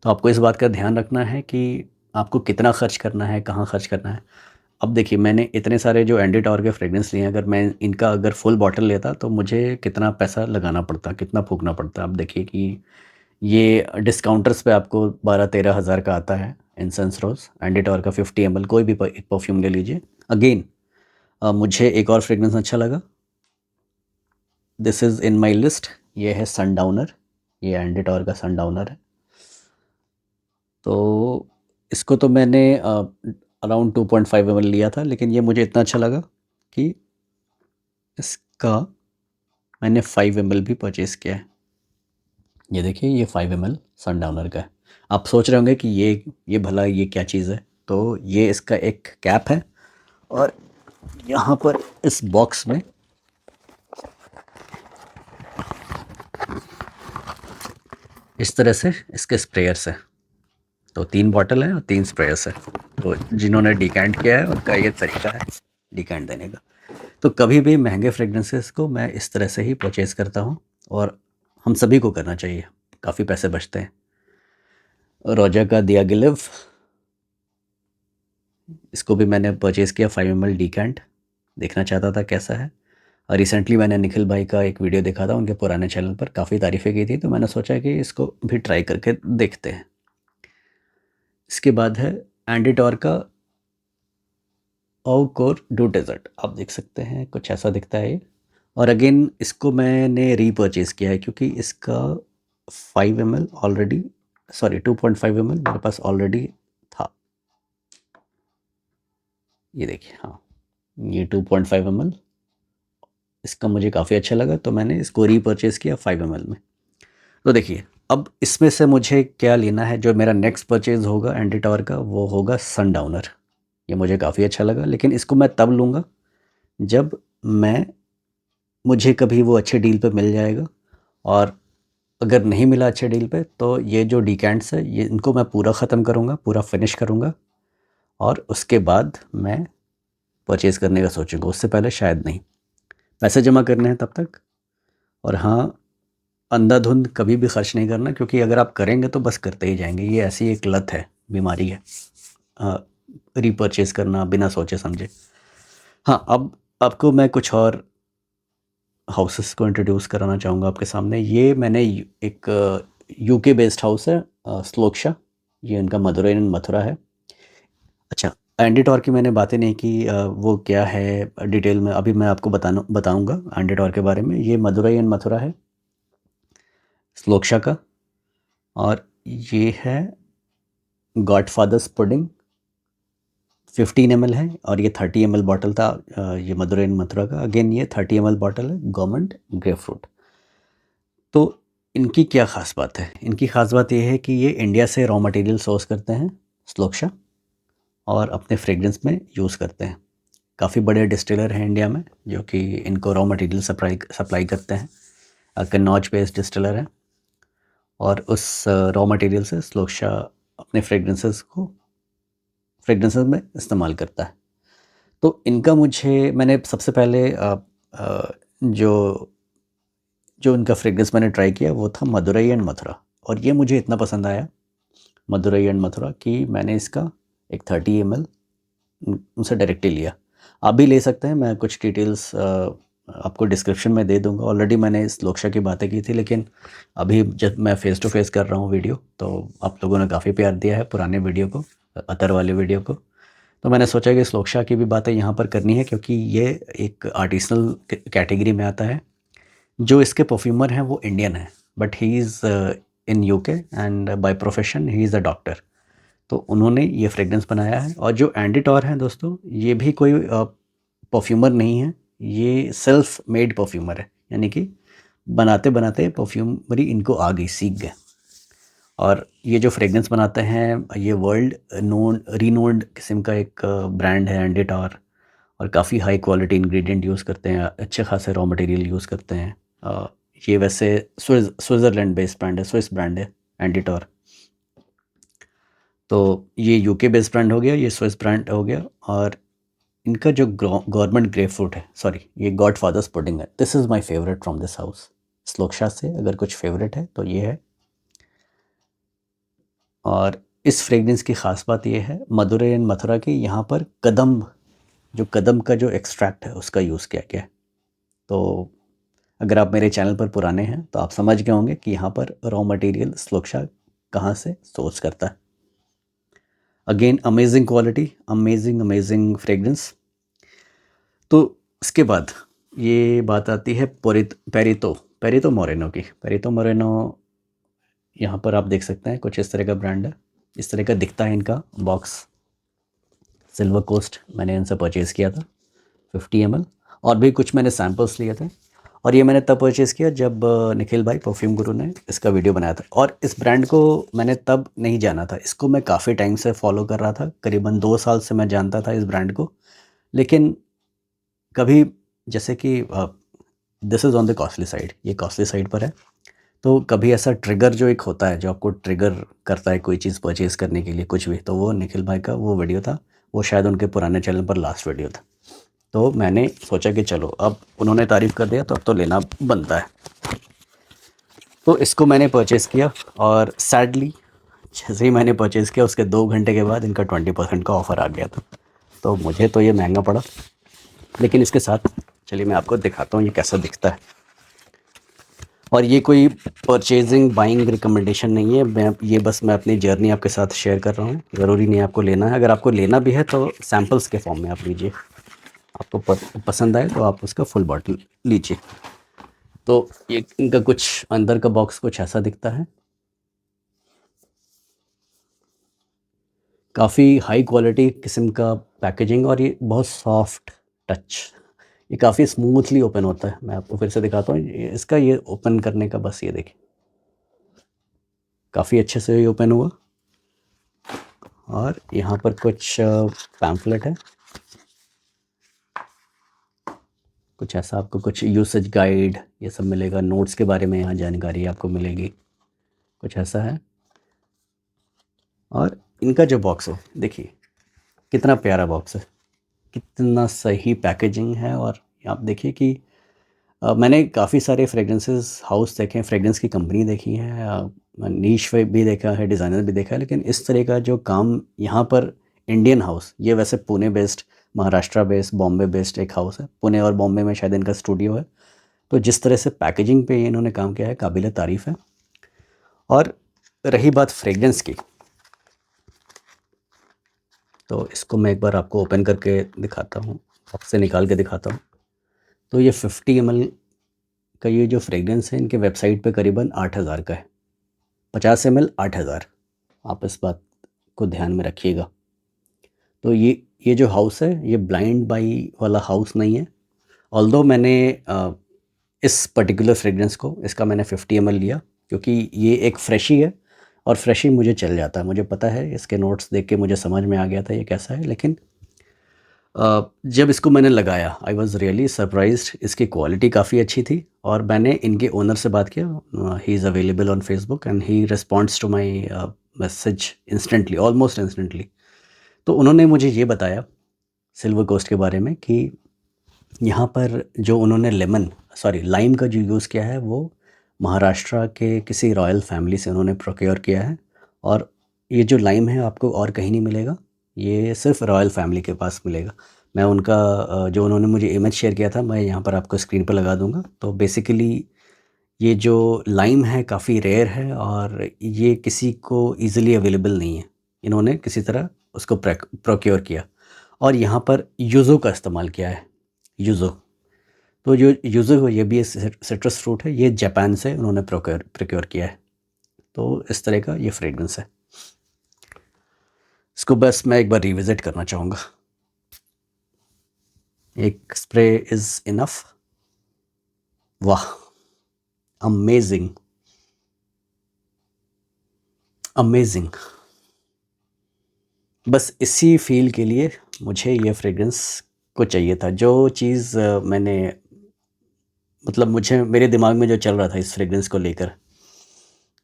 तो आपको इस बात का ध्यान रखना है कि आपको कितना खर्च करना है, कहाँ खर्च करना है। अब देखिए, मैंने इतने सारे जो एंडी टॉर के फ्रेग्रेंस लिए हैं, अगर मैं इनका अगर फुल बॉटल लेता तो मुझे कितना पैसा लगाना पड़ता, कितना फूकना पड़ता। अब देखिए कि ये डिस्काउंटर्स पे आपको 12-13 हज़ार का आता है इंसेंस रोज़, एंडी टॉर का 50 ml कोई भी एक परफ्यूम ले लीजिए। अगेन मुझे एक और फ्रेग्रेंस अच्छा लगा, this is in my list, ये है सनडाउनर। ये एंडी टॉर का सनडाउनर है। तो इसको तो मैंने अराउंड 2.5 ml लिया था, लेकिन ये मुझे इतना अच्छा लगा कि इसका मैंने 5 ml भी परचेज़ किया है। ये देखिए, ये 5 ml सनडाउनर का है। आप सोच रहे होंगे कि ये भला ये क्या चीज़ है? तो ये इसका एक कैप है, और यहाँ पर इस बॉक्स में इस तरह से इसके स्प्रेयर्स हैं। तो 3 बॉटल हैं और 3 स्प्रेयर्स हैं। तो जिन्होंने डिकैंट किया है उनका ये तरीका है डिकैंट देने का। तो कभी भी महंगे फ्रेग्रेंसेस को मैं इस तरह से ही परचेज़ करता हूँ, और हम सभी को करना चाहिए, काफ़ी पैसे बचते हैं। रोजा का दिया गिलिव, इसको भी मैंने परचेज़ किया 5 ml डिकैंट, देखना चाहता था कैसा है। और रिसेंटली मैंने निखिल भाई का एक वीडियो देखा था, उनके पुराने चैनल पर काफ़ी तारीफ़ें की थी, तो मैंने सोचा कि इसको भी ट्राई करके देखते हैं। इसके बाद है एंडिटॉर का औ कोर डू डेज़र्ट, आप देख सकते हैं कुछ ऐसा दिखता है ये। और अगेन इसको मैंने रीपरचेज़ किया है, क्योंकि इसका 5 ml ऑलरेडी, सॉरी 2.5 ml मेरे पास ऑलरेडी था। ये देखिए, हाँ, ये 2.5 ml इसका मुझे काफ़ी अच्छा लगा, तो मैंने इसको रीपरचेज़ किया 5 ml में। तो देखिए, अब इसमें से मुझे क्या लेना है, जो मेरा नेक्स्ट परचेज़ होगा एंडी टॉवर का, वो होगा सनडाउनर। ये मुझे काफ़ी अच्छा लगा, लेकिन इसको मैं तब लूँगा जब मैं मुझे कभी वो अच्छे डील पे मिल जाएगा। और अगर नहीं मिला अच्छे डील पे, तो ये जो डिकैंट्स है, ये इनको मैं पूरा ख़त्म करूँगा, पूरा फिनिश करूँगा, और उसके बाद मैं परचेज़ करने का सोचूँगा, उससे पहले शायद नहीं। पैसे जमा करने हैं तब तक। और हाँ, अंधाधुंध कभी भी खर्च नहीं करना, क्योंकि अगर आप करेंगे तो बस करते ही जाएंगे। ये ऐसी एक लत है, बीमारी है, रीपरचेज़ करना बिना सोचे समझे। हाँ, अब आपको मैं कुछ और हाउसेस को इंट्रोड्यूस कराना चाहूँगा आपके सामने। ये मैंने एक यूके बेस्ड हाउस है, स्लोक्शा, ये इनका मदुरै एंड मथुरा है। अच्छा, एंडी टॉर की मैंने बातें नहीं की, वो क्या है डिटेल में अभी मैं आपको बताऊंगा एंडी टॉर के बारे में। ये मदुरै एंड मथुरा है स्लोक्शा का, और ये है गॉडफादर्स पुडिंग 15 ml है और ये 30 ml बॉटल था ये मदुरै एंड मथुरा का। अगेन ये 30 ml बॉटल है गवर्नमेंट ग्रेपफ्रूट। तो इनकी क्या ख़ास बात है? इनकी ख़ास बात ये है कि ये इंडिया से रॉ मटेरियल सोर्स करते हैं स्लोक्शा और अपने फ्रेग्रेंस में यूज़ करते हैं। काफ़ी बड़े डिस्टिलर हैं इंडिया में जो कि इनको रॉ मटेरियल सप्लाई करते हैं। कन्नौज बेस्ड डिस्टिलर है और उस रॉ मटेरियल से स्लोक्शा अपने फ्रेग्रेंसेस में इस्तेमाल करता है। तो इनका मैंने सबसे पहले जो जो इनका फ्रेग्रेंस मैंने ट्राई किया वो था मदुरै एंड मथुरा, और ये मुझे इतना पसंद आया मदुरै एंड मथुरा कि मैंने इसका एक 30 ml उनसे डायरेक्टली लिया। आप भी ले सकते हैं, मैं कुछ डिटेल्स आपको डिस्क्रिप्शन में दे दूंगा। ऑलरेडी मैंने इस लोक्शा की बातें की थी, लेकिन अभी जब मैं फ़ेस टू फेस कर रहा हूँ वीडियो, तो आप लोगों ने काफ़ी प्यार दिया है पुराने वीडियो को, अतर वाले वीडियो को। तो मैंने सोचा कि इस लोक्शा की भी बातें यहाँ पर करनी है, क्योंकि ये एक आर्टिसनल कैटेगरी में आता है। जो इसके परफ्यूमर हैं वो इंडियन है, but he is in UK and by profession he is a doctor. तो उन्होंने ये फ्रेग्रेंस बनाया है। और जो एंडी टॉर हैं दोस्तों, ये भी कोई परफ्यूमर नहीं है, ये सेल्फ मेड परफ्यूमर है, यानी कि बनाते बनाते परफ्यूमरी इनको आ गई, सीख गए। और ये जो फ्रेग्रेंस बनाते हैं ये वर्ल्ड रीनोन्ड किस्म का एक ब्रांड है एंडी टॉर, और काफ़ी हाई क्वालिटी इंग्रेडिएंट यूज़ करते हैं, अच्छे खासे रॉ मटेरियल यूज़ करते हैं। ये वैसे स्विट्ज़रलैंड बेस्ड ब्रांड है, स्विस ब्रांड है एंडी टॉर। तो ये यूके बेस्ड ब्रांड हो गया, ये स्विस ब्रांड हो गया। और इनका जो गवर्नमेंट ग्रेपफ्रूट है, सॉरी ये गॉड फादर्स पुडिंग है, this is my favourite from this house. Shloksha से अगर कुछ फेवरेट है तो ये है। और इस फ्रेग्रेंस की ख़ास बात ये है मदुरै एंड मथुरा की, यहाँ पर कदम का जो एक्सट्रैक्ट है उसका यूज़ किया गया है। तो अगर आप मेरे चैनल पर पुराने हैं तो आप समझ गए होंगे कि यहाँ पर रॉ मटेरियल स्लोक्शा कहाँ से सोर्स करता है। Again amazing quality, amazing fragrance. तो इसके बाद ये बात आती है पेरितो मोरेनो की। पेरितो मोरेनो यहाँ पर आप देख सकते हैं कुछ इस तरह का ब्रांड है, इस तरह का दिखता है इनका बॉक्स। सिल्वर कोस्ट मैंने इनसे परचेज़ किया था 50 ml, और भी कुछ मैंने सैम्पल्स लिए थे। और ये मैंने तब परचेज़ किया जब निखिल भाई परफ्यूम गुरु ने इसका वीडियो बनाया था। और इस ब्रांड को मैंने तब नहीं जाना था, इसको मैं काफ़ी टाइम से फॉलो कर रहा था, करीबन 2 साल से मैं जानता था इस ब्रांड को। लेकिन कभी जैसे कि this is on the costly side, ये कॉस्टली साइड पर है। तो कभी ऐसा ट्रिगर जो एक होता है जो आपको ट्रिगर करता है कोई चीज़ परचेज़ करने के लिए कुछ भी, तो वो निखिल भाई का वो वीडियो था। वो शायद उनके पुराने चैनल पर लास्ट वीडियो था। तो मैंने सोचा कि चलो अब उन्होंने तारीफ़ कर दिया तो अब तो लेना बनता है। तो इसको मैंने परचेज़ किया, और सैडली जैसे ही मैंने परचेज़ किया उसके 2 घंटे के बाद इनका 20% का ऑफ़र आ गया था। तो मुझे तो ये महंगा पड़ा, लेकिन इसके साथ चलिए मैं आपको दिखाता हूँ ये कैसा दिखता है। और ये कोई परचेजिंग बाइंग रिकमेंडेशन नहीं है, मैं अपनी जर्नी आपके साथ शेयर कर रहा हूँ। ज़रूरी नहीं आपको लेना है, अगर आपको लेना भी है तो सैम्पल्स के फॉर्म में आप लीजिए। आपको पसंद आए तो आप उसका फुल बॉटल लीजिए। तो ये इनका कुछ अंदर का बॉक्स कुछ ऐसा दिखता है। काफ़ी हाई क्वालिटी किस्म का पैकेजिंग, और ये बहुत सॉफ्ट टच, ये काफ़ी स्मूथली ओपन होता है। मैं आपको फिर से दिखाता हूँ इसका ये ओपन करने का, बस ये देखिए काफ़ी अच्छे से ये ओपन हुआ। और यहाँ पर कुछ पैम्फलेट है, कुछ ऐसा आपको कुछ यूसेज गाइड ये सब मिलेगा, नोट्स के बारे में यहाँ जानकारी आपको मिलेगी, कुछ ऐसा है। और इनका जो बॉक्स है देखिए कितना प्यारा बॉक्स है, कितना सही पैकेजिंग है। और आप देखिए कि मैंने काफ़ी सारे फ्रेग्रेंसेस हाउस देखे हैं, फ्रेग्रेंस की कंपनी देखी है, नीश भी देखा है, डिज़ाइनर भी देखा है, लेकिन इस तरह का जो काम यहाँ पर इंडियन हाउस, ये वैसे Pune based, Maharashtra based, Bombay based एक हाउस है। पुणे और बॉम्बे में शायद इनका स्टूडियो है। तो जिस तरह से पैकेजिंग पे इन्होंने काम किया है काबिल तारीफ़ है। और रही बात फ्रेग्रेंस की, तो इसको मैं एक बार आपको ओपन करके दिखाता हूँ, बॉक्स से निकाल के दिखाता हूँ। तो ये 50 ml का ये जो फ्रेग्रेंस है इनके वेबसाइट पे करीबन 8,000 का है। 50 ml 8,000, आप इस बात को ध्यान में रखिएगा। तो ये ये जो हाउस है ये ब्लाइंड बाई वाला हाउस नहीं है। ऑल्दो मैंने इस पर्टिकुलर फ्रेग्रेंस को इसका मैंने 50 ml लिया क्योंकि ये एक फ्रेशी है और फ्रेशी मुझे चल जाता है। मुझे पता है, इसके नोट्स देख के मुझे समझ में आ गया था ये कैसा है। लेकिन जब इसको मैंने लगाया आई वॉज़ रियली सरप्राइज्ड। इसकी क्वालिटी काफ़ी अच्छी थी और मैंने इनके ओनर से बात किया। He is available on Facebook and he responds to my message instantly, almost instantly. तो उन्होंने मुझे ये बताया सिल्वर कोस्ट के बारे में कि यहाँ पर जो उन्होंने लाइम का जो यूज़ किया है वो महाराष्ट्र के किसी रॉयल फैमिली से उन्होंने प्रोक्योर किया है। और ये जो लाइम है आपको और कहीं नहीं मिलेगा, ये सिर्फ रॉयल फैमिली के पास मिलेगा। मैं उनका जो उन्होंने मुझे इमेज शेयर किया था मैं यहाँ पर आपको स्क्रीन पर लगा दूंगा। तो बेसिकली ये जो लाइम है काफ़ी रेयर है और ये किसी को ईज़िली अवेलेबल नहीं है। इन्होंने किसी तरह उसको प्रोक्योर किया और यहाँ पर यूज़ो का इस्तेमाल किया है। यूज़ो, तो जो यूज़ो ये भी सिट्रस फ्रूट है, ये जापान से उन्होंने प्रोक्योर किया है। तो इस तरह का ये फ्रेग्रेंस है। इसको बस मैं एक बार रिविज़िट करना चाहूँगा। एक स्प्रे इज़ इनफ। वाह, अमेजिंग अमेजिंग। बस इसी फ़ील के लिए मुझे ये फ्रेग्रेंस को चाहिए था। जो चीज़ मैंने मतलब मुझे मेरे दिमाग में जो चल रहा था इस फ्रेग्रेंस को लेकर,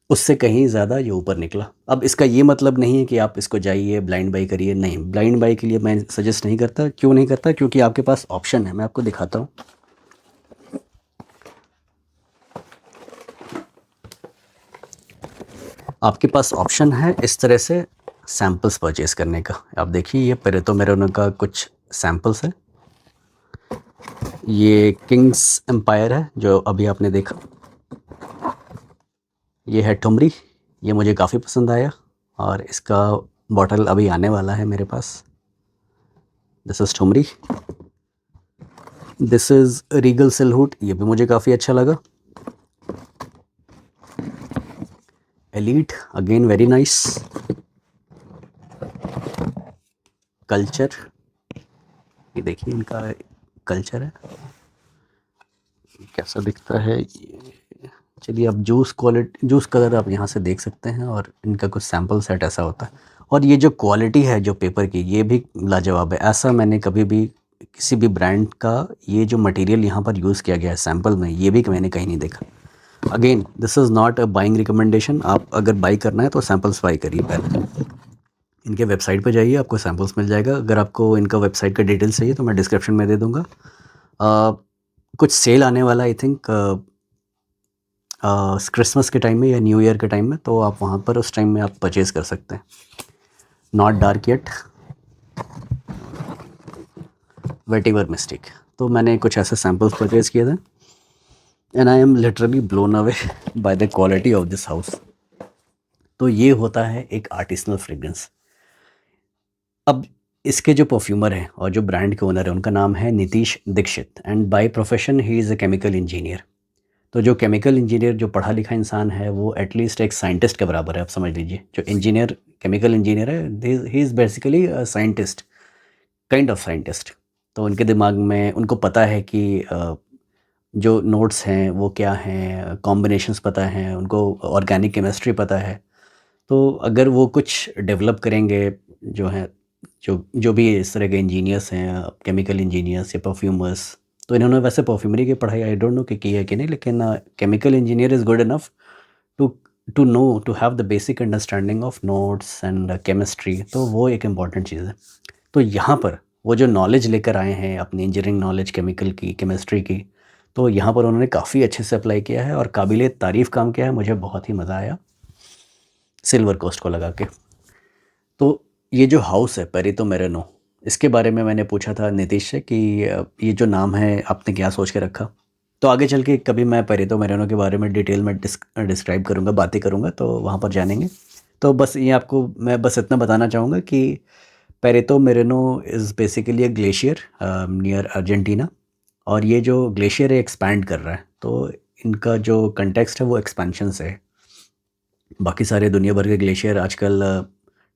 उससे कहीं ज़्यादा ये ऊपर निकला। अब इसका ये मतलब नहीं है कि आप इसको जाइए ब्लाइंड बाई करिए, नहीं, ब्लाइंड बाई के लिए मैं सजेस्ट नहीं करता। क्यों नहीं करता? क्योंकि आपके पास ऑप्शन है। मैं आपको दिखाता हूँ। आपके पास ऑप्शन है इस तरह से सैम्पल्स परचेज़ करने का। आप देखिए ये पेरेटो मैरोनो का कुछ सैम्पल्स है। ये किंग्स एम्पायर है जो अभी आपने देखा। ये है ठुमरी, ये मुझे काफ़ी पसंद आया और इसका बॉटल अभी आने वाला है मेरे पास। This is Thumri. This is regal silhouette, ये भी मुझे काफ़ी अच्छा लगा। Elite, again very nice. Culture, ये देखिए इनका कल्चर है कैसा दिखता है ये। चलिए, अब जूस कलर आप यहाँ से देख सकते हैं और इनका कुछ सैम्पल सेट ऐसा होता है। और ये जो क्वालिटी है जो पेपर की, ये भी लाजवाब है। ऐसा मैंने कभी भी किसी भी ब्रांड का ये जो मटेरियल यहाँ पर यूज़ किया गया है सैम्पल में, ये भी मैंने कहीं नहीं देखा। Again this is not a buying recommendation. आप अगर बाई करना है तो सैम्पल्स बाई करिए पहले। इनके वेबसाइट पे जाइए, आपको सैम्पल्स मिल जाएगा। अगर आपको इनका वेबसाइट का डिटेल्स चाहिए तो मैं डिस्क्रिप्शन में दे दूँगा। कुछ सेल आने वाला आई थिंक क्रिसमस के टाइम में या न्यू ईयर के टाइम में, तो आप वहाँ पर उस टाइम में आप परचेज़ कर सकते हैं। Not dark yet, vetiver mistake. तो मैंने कुछ ऐसे सैम्पल्स परचेज़ किए थे and I am literally blown away by the quality of this house. तो ये होता है एक आर्टिसनल फ्रेग्रेंस। अब इसके जो परफ्यूमर हैं और जो ब्रांड के ओनर हैं उनका नाम है Nitish Dixit and by profession he is a chemical engineer. तो जो केमिकल इंजीनियर, जो पढ़ा लिखा इंसान है, वो एटलीस्ट एक साइंटिस्ट के बराबर है। आप समझ लीजिए, जो इंजीनियर, केमिकल इंजीनियर है, he is basically a scientist, kind of scientist. तो उनके दिमाग में, उनको पता है कि जो नोट्स हैं वो क्या हैं, कॉम्बिनेशंस पता हैं उनको, ऑर्गेनिक केमिस्ट्री पता है। तो अगर वो कुछ डेवलप करेंगे, जो है जो जो भी इस तरह के इंजीनियर्स हैं, केमिकल इंजीनियर्स या परफ्यूमर्स, तो इन्होंने वैसे परफ्यूमरी की पढ़ाई आई डोंट नो कि की है कि नहीं, लेकिन chemical engineer is good enough to to know, to have the basic understanding of notes and chemistry. तो वो एक इम्पॉर्टेंट चीज़ है। तो यहाँ पर वो जो नॉलेज लेकर आए हैं अपनी इंजीनियरिंग नॉलेज, केमिकल की, केमिस्ट्री की, तो यहाँ पर उन्होंने काफ़ी अच्छे से अप्लाई किया है और काबिले तारीफ़ काम किया है। मुझे बहुत ही मज़ा आया सिल्वर कोस्ट को लगा के। तो ये जो हाउस है पेरितो मेरेनो, इसके बारे में मैंने पूछा था नीतीश से कि ये जो नाम है आपने क्या सोच के रखा। तो आगे चल के कभी मैं पेरितो मेरेनो के बारे में डिटेल में डिस्क्राइब करूँगा, बातें करूँगा, तो वहाँ पर जानेंगे। तो बस ये आपको मैं बस इतना बताना चाहूँगा कि Perito Moreno is basically a glacier near Argentina. और ये जो ग्लेशियर है एक्सपैंड कर रहा है, तो इनका जो कंटेक्स्ट है वो एक्सपेंशन से है। बाकी सारे दुनिया भर के ग्लेशियर आजकल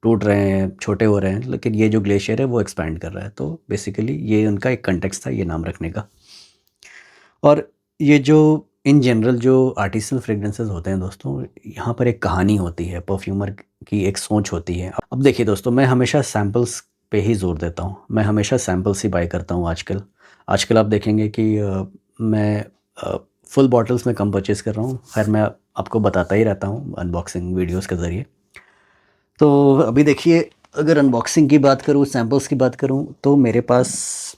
टूट रहे हैं, छोटे हो रहे हैं, लेकिन ये जो ग्लेशियर है वो एक्सपैंड कर रहा है। तो बेसिकली ये उनका एक कंटेक्स्ट था ये नाम रखने का। और ये जो इन जनरल जो आर्टिसनल फ्रेग्रेंसेस होते हैं दोस्तों, यहाँ पर एक कहानी होती है, परफ्यूमर की एक सोच होती है। अब देखिए दोस्तों, मैं हमेशा सैम्पल्स पे ही ज़ोर देता हूँ, मैं हमेशा सैम्पल्स ही बाय करता हूँ आजकल। आजकल आप देखेंगे कि मैं फुल बॉटल्स में कम परचेज़ कर रहा हूँ। खैर मैं आपको बताता ही रहता हूँ अनबॉक्सिंग वीडियोज़ के ज़रिए। तो अभी देखिए, अगर अनबॉक्सिंग की बात करूँ, सैम्पल्स की बात करूँ, तो मेरे पास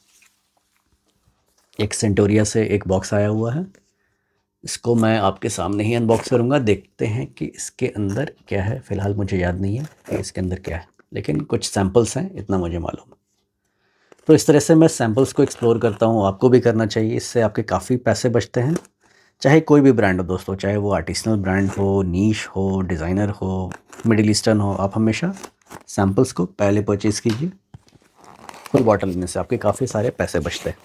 एक सेंटोरिया से एक बॉक्स आया हुआ है। इसको मैं आपके सामने ही अनबॉक्स करूँगा, देखते हैं कि इसके अंदर क्या है। फ़िलहाल मुझे याद नहीं है कि इसके अंदर क्या है, लेकिन कुछ सैंपल्स हैं, इतना मुझे मालूम है। तो इस तरह से मैं सैंपल्स को एक्सप्लोर करता हूँ, आपको भी करना चाहिए, इससे आपके काफ़ी पैसे बचते हैं। चाहे कोई भी ब्रांड हो दोस्तों, चाहे वो आर्टिसनल ब्रांड हो, नीश हो, डिज़ाइनर हो, मिडिल ईस्टर्न हो, आप हमेशा सैंपल्स को पहले परचेज़ कीजिए। फुल बॉटल लेने से आपके काफ़ी सारे पैसे बचते हैं।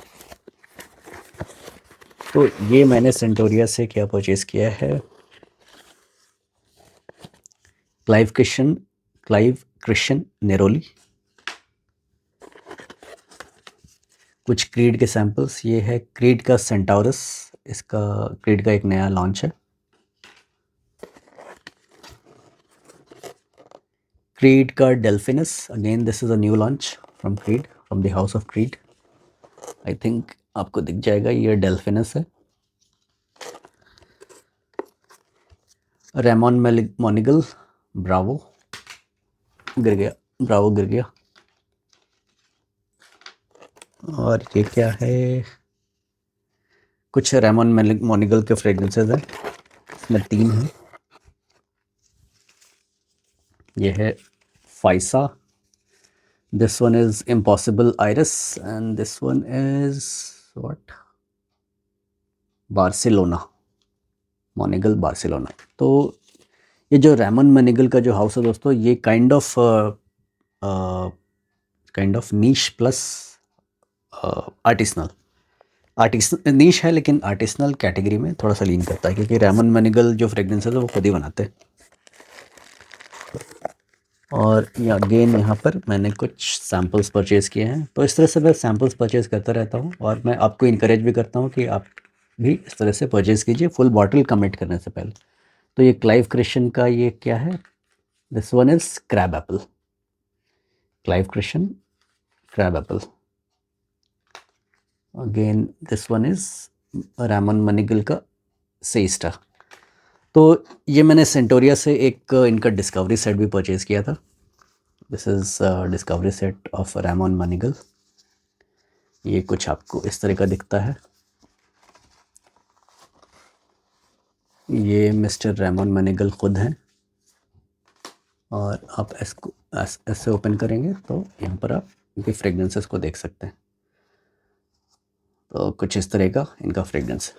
तो ये मैंने सेंटोरिया से क्या परचेज़ किया है, क्लाइव क्रिश्चियन नेरोली, कुछ क्रीड के सैंपल्स। ये है क्रीड का सेंटाउरस, इसका क्रीड का एक नया लॉन्च है। क्रीड का Delphinus, again this is a new launch from creed, from the house of creed. I think आपको दिख जाएगा, ये डेल्फिनस है। रेमॉन मोनिगल, ब्रावो, गिर गया, ब्रावो गिर गया। और ये क्या है, कुछ रेमॉन मोनिगल के फ्रेग्रेंसेज हैं, इसमें 3 हैं। ये है फाइसा, this one is impossible iris, and this one is what, Barcelona, Monegal Barcelona. तो ये जो रेमन मोनिगल का जो हाउस है दोस्तों, ये kind of niche plus artisanal, niche है, लेकिन आर्टिसनल कैटेगरी में थोड़ा सा लीन करता है, क्योंकि रेमन मोनिगल जो फ्रेग्रेंसेज है वो खुद ही बनाते हैं। और ये अगेन यहाँ पर मैंने कुछ सैम्पल्स परचेज़ किए हैं। तो इस तरह से मैं सैम्पल्स परचेज़ करता रहता हूँ, और मैं आपको इनकरेज भी करता हूँ कि आप भी इस तरह से परचेज़ कीजिए फुल बॉटल कमिट करने से पहले। तो ये क्लाइव क्रिश्चियन का ये क्या है, this one is crab apple, Clive Christian crab apple. Again this one is Ramon Monegal का सेस्टा। तो ये मैंने सेंटोरिया से एक इनका डिस्कवरी सेट भी परचेज़ किया था। This is discovery set of Ramon Monegal. ये कुछ आपको इस तरह का दिखता है। ये मिस्टर रेमन मोनिगल खुद हैं, और आप इसको ऐसे ओपन करेंगे तो यहाँ पर आप इनके फ्रेग्रेंसेस को देख सकते हैं। तो कुछ इस तरह का इनका फ्रेग्रेंस है।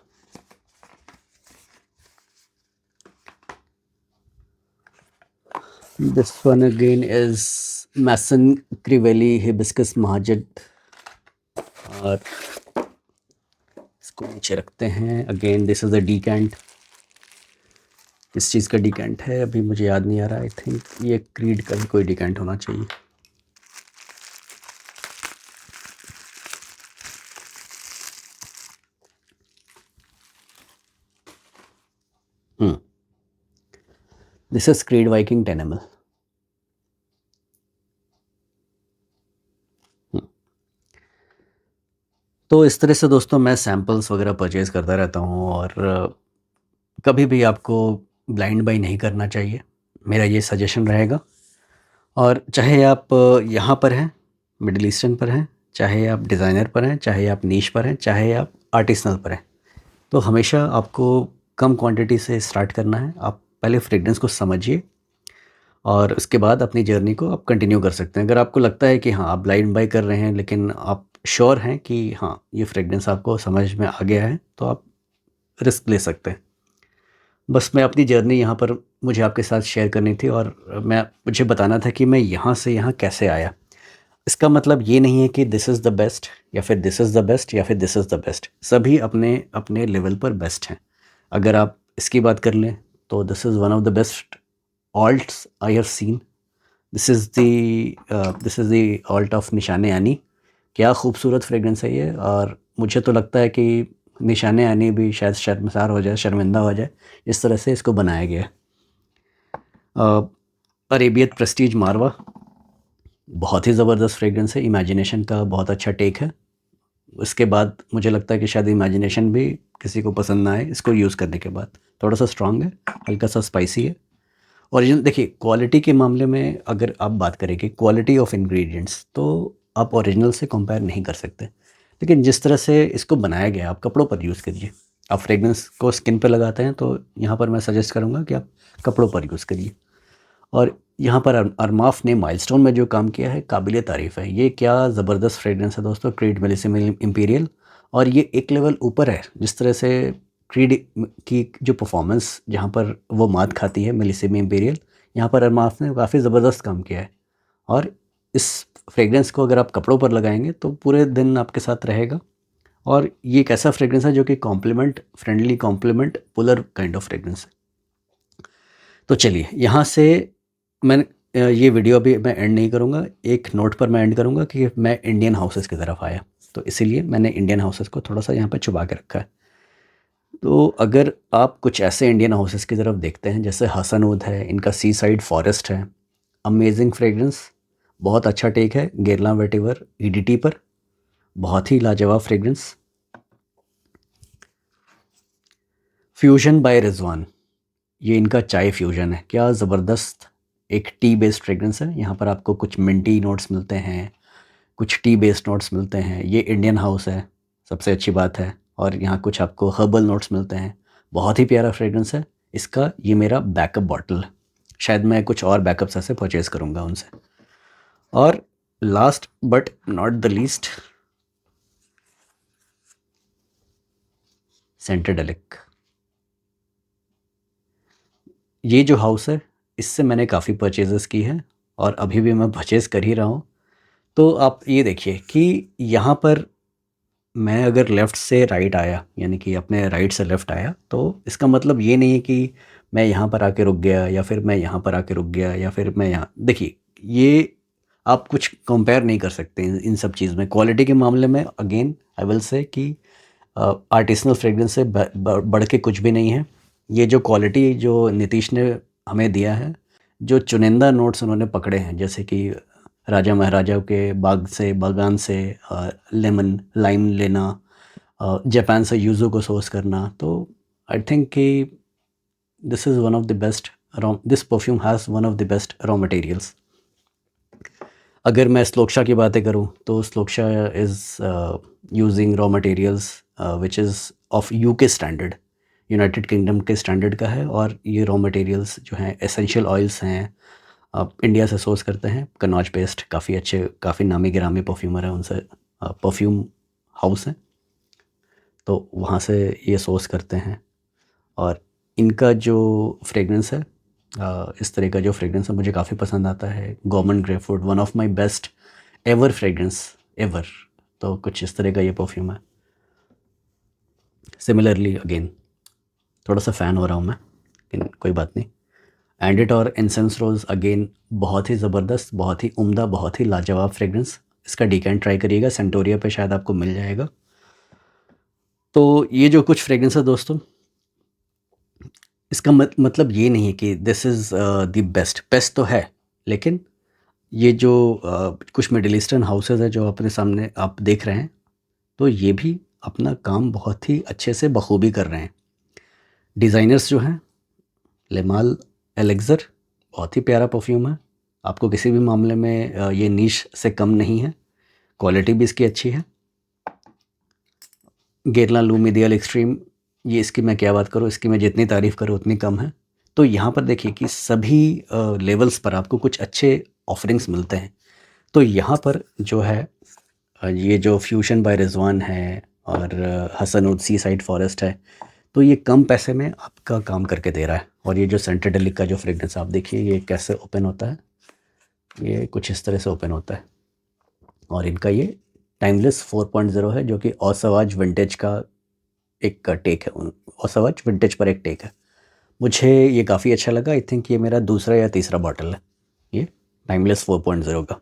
This one again is Maison Crivelli hibiscus Mahajad, और इसको नीचे रखते हैं। Again this is a decant, किस चीज़ का डीकेंट है अभी मुझे याद नहीं आ रहा। आई थिंक ये क्रीड का भी कोई डीकेंट होना चाहिए। This is creed Viking 10 ml। तो इस तरह से दोस्तों मैं सैम्पल्स वगैरह परचेज़ करता रहता हूँ, और कभी भी आपको ब्लाइंड बाई नहीं करना चाहिए, मेरा ये सजेशन रहेगा। और चाहे आप यहाँ पर हैं, मिडिल ईस्टर्न पर हैं, चाहे आप डिज़ाइनर पर हैं, चाहे आप नीश पर हैं, चाहे आप आर्टिसनल पर हैं, तो हमेशा आपको कम क्वांटिटी से स्टार्ट करना है। आप पहले फ्रेग्रेंस को समझिए, और उसके बाद अपनी जर्नी को आप कंटिन्यू कर सकते हैं। अगर आपको लगता है कि हाँ आप ब्लाइंड बाय कर रहे हैं, लेकिन आप श्योर हैं कि हाँ ये फ्रेग्रेंस आपको समझ में आ गया है, तो आप रिस्क ले सकते हैं। बस मैं अपनी जर्नी यहाँ पर मुझे आपके साथ शेयर करनी थी, और मुझे बताना था कि मैं यहाँ से यहाँ कैसे आया। इसका मतलब ये नहीं है कि दिस इज़ द बेस्ट, या फिर दिस इज़ द बेस्ट, या फिर दिस इज़ द बेस्ट। सभी अपने अपने लेवल पर बेस्ट हैं। अगर आप इसकी बात कर लें तो this is one of the best ult's I have seen, this is the alt of निशाने आनी। क्या खूबसूरत फ्रेगरेंस है ये, और मुझे तो लगता है कि निशाने आनी भी शायद शर्मसार हो जाए, शर्मिंदा हो जाए, इस तरह से इसको बनाया गया है। अरेबियत प्रेस्टीज मारवा, बहुत ही ज़बरदस्त फ्रेगरेंस है, इमेजिनेशन का बहुत अच्छा टेक है। उसके बाद मुझे लगता है कि शायद इमेजिनेशन भी किसी को पसंद ना आए इसको यूज़ करने के बाद। थोड़ा सा स्ट्रॉन्ग है, हल्का सा स्पाइसी है। ओरिजिनल देखिए, क्वालिटी के मामले में अगर आप बात करें कि क्वालिटी ऑफ इंग्रेडिएंट्स, तो आप ओरिजिनल से कंपेयर नहीं कर सकते। लेकिन जिस तरह से इसको बनाया गया है, आप कपड़ों पर यूज़ करिए। आप फ्रेगरेंस को स्किन पे लगाते हैं, तो यहाँ पर मैं सजेस्ट करूँगा कि आप कपड़ों पर यूज़ करिए। और यहाँ पर अरमाफ ने माइलस्टोन में जो काम किया है, काबिल तारीफ़ है। ये क्या ज़बरदस्त फ्रेगरेंस है दोस्तों, क्रीड मिलिसिम इम्पीरियल। और ये एक लेवल ऊपर है, जिस तरह से क्रीड की जो परफॉर्मेंस जहाँ पर वो मात खाती है मिलिसिम इम्पीरियल, यहाँ पर अरमाफ ने काफ़ी ज़बरदस्त काम किया है। और इस फ्रेगरेंस को अगर आप कपड़ों पर लगाएंगे तो पूरे दिन आपके साथ रहेगा। और ये एक ऐसा फ्रेगरेंस है जो कि compliment friendly, compliment puller kind of fragrance है। तो चलिए, यहाँ से मैं ये वीडियो अभी मैं एंड नहीं करूँगा। एक नोट पर मैं एंड करूँगा कि मैं इंडियन हाउसेस की तरफ आया, तो इसीलिए मैंने इंडियन हाउसेस को थोड़ा सा यहाँ पे छुपा के रखा है। तो अगर आप कुछ ऐसे इंडियन हाउसेस की तरफ देखते हैं, जैसे हसनउद है, इनका सी साइड फॉरेस्ट है, अमेजिंग फ्रेगरेंस, बहुत अच्छा टेक है गेरला वेटिवर ईडीटी पर, बहुत ही लाजवाब फ्रेगरेंस। फ्यूजन बाय रिजवान, ये इनका चाय फ्यूजन है, क्या ज़बरदस्त एक टी बेस्ड फ्रेगरेंस है। यहाँ पर आपको कुछ मिंटी नोट्स मिलते हैं, कुछ टी बेस्ड नोट्स मिलते हैं। ये इंडियन हाउस है, सबसे अच्छी बात है। और यहाँ कुछ आपको हर्बल नोट्स मिलते हैं। बहुत ही प्यारा फ्रेगरेंस है इसका। ये मेरा बैकअप बॉटल है, शायद मैं कुछ और बैकअप्स ऐसे परचेज़ करूँगा उनसे। और last but not the least, Scentedelic. ये जो हाउस है, इससे मैंने काफ़ी परचेजेस की हैं, और अभी भी मैं परचेज़ कर ही रहा हूँ। तो आप ये देखिए कि यहाँ पर मैं अगर लेफ़्ट से राइट आया, यानी कि अपने राइट से लेफ़्ट आया, तो इसका मतलब ये नहीं है कि मैं यहाँ पर आके रुक गया, या फिर मैं यहाँ पर आके रुक गया, या फिर मैं यहाँ देखिए, ये आप कुछ कंपेयर नहीं कर सकते इन सब चीज़ में। क्वालिटी के मामले में अगेन आई विल से कि आर्टिसनल फ्रेगरेंस से बढ़ के कुछ भी नहीं है। ये जो क्वालिटी जो नीतीश ने हमें दिया है, जो चुनिंदा नोट्स उन्होंने पकड़े हैं, जैसे कि राजा महाराजा के बाग से, बागान से लेमन लाइम लेना, जापान से यूज़ो को सोर्स करना, तो आई थिंक कि this is one of the best this perfume has one of the best raw materials. अगर मैं श्लोकशा की बातें करूं, तो Shloksha is using raw materials which is of UK standard, United Kingdom के स्टैंडर्ड का है। और ये रॉ मटेरियल्स जो हैं एसेंशियल ऑयल्स हैं, इंडिया से सोर्स करते हैं। कनौज बेस्ड काफ़ी अच्छे, काफ़ी नामी गिरामी परफ्यूमर हैं, उनसे परफ्यूम हाउस हैं, तो वहाँ से ये सोर्स करते हैं। और इनका जो फ्रेगरेंस है, इस तरह का जो फ्रेगरेंस है, मुझे काफ़ी पसंद आता है। Government grapefruit, one of my best ever fragrance ever. तो कुछ इस तरह का ये परफ्यूम है। सिमिलरली अगेन थोड़ा सा फ़ैन हो रहा हूँ मैं, लेकिन कोई बात नहीं। एंडिट और इंसेंस रोज़ अगेन बहुत ही ज़बरदस्त, बहुत ही उम्दा, बहुत ही लाजवाब फ्रेगरेंस। इसका डीकैंट ट्राई करिएगा, सेंटोरिया पे शायद आपको मिल जाएगा। तो ये जो कुछ फ्रेगरेंस है दोस्तों, इसका मतलब ये नहीं है कि this is the best. Best तो है, लेकिन ये जो कुछ मिडिल ईस्टर्न हाउसेस है जो अपने सामने आप देख रहे हैं, तो ये भी अपना काम बहुत ही अच्छे से बखूबी कर रहे हैं। डिज़ाइनर्स जो हैं, लेमाल एलेक्ज़र, बहुत ही प्यारा परफ्यूम है। आपको किसी भी मामले में ये नीश से कम नहीं है। क्वालिटी भी इसकी अच्छी है। गेरला लूमिडियल एक्सट्रीम, ये इसकी मैं क्या बात करूँ, इसकी मैं जितनी तारीफ़ करूँ उतनी कम है। तो यहाँ पर देखिए कि सभी लेवल्स पर आपको कुछ अच्छे ऑफरिंग्स मिलते हैं। तो यहाँ पर जो है ये जो फ्यूशन बाय रिजवान है, और हसनउद सी साइड फॉरेस्ट है, तो ये कम पैसे में आपका काम करके दे रहा है। और ये जो सेंटेडेलिक का जो फ्रेगरेंस आप देखिए, ये कैसे ओपन होता है, ये कुछ इस तरह से ओपन होता है। और इनका ये टाइमलेस 4.0 है, जो कि ऑसवाज विंटेज का एक टेक है। ऑसवाज विंटेज पर एक टेक है। मुझे ये काफ़ी अच्छा लगा। आई थिंक ये मेरा दूसरा या तीसरा बॉटल है ये। टाइमलेस 4.0 का।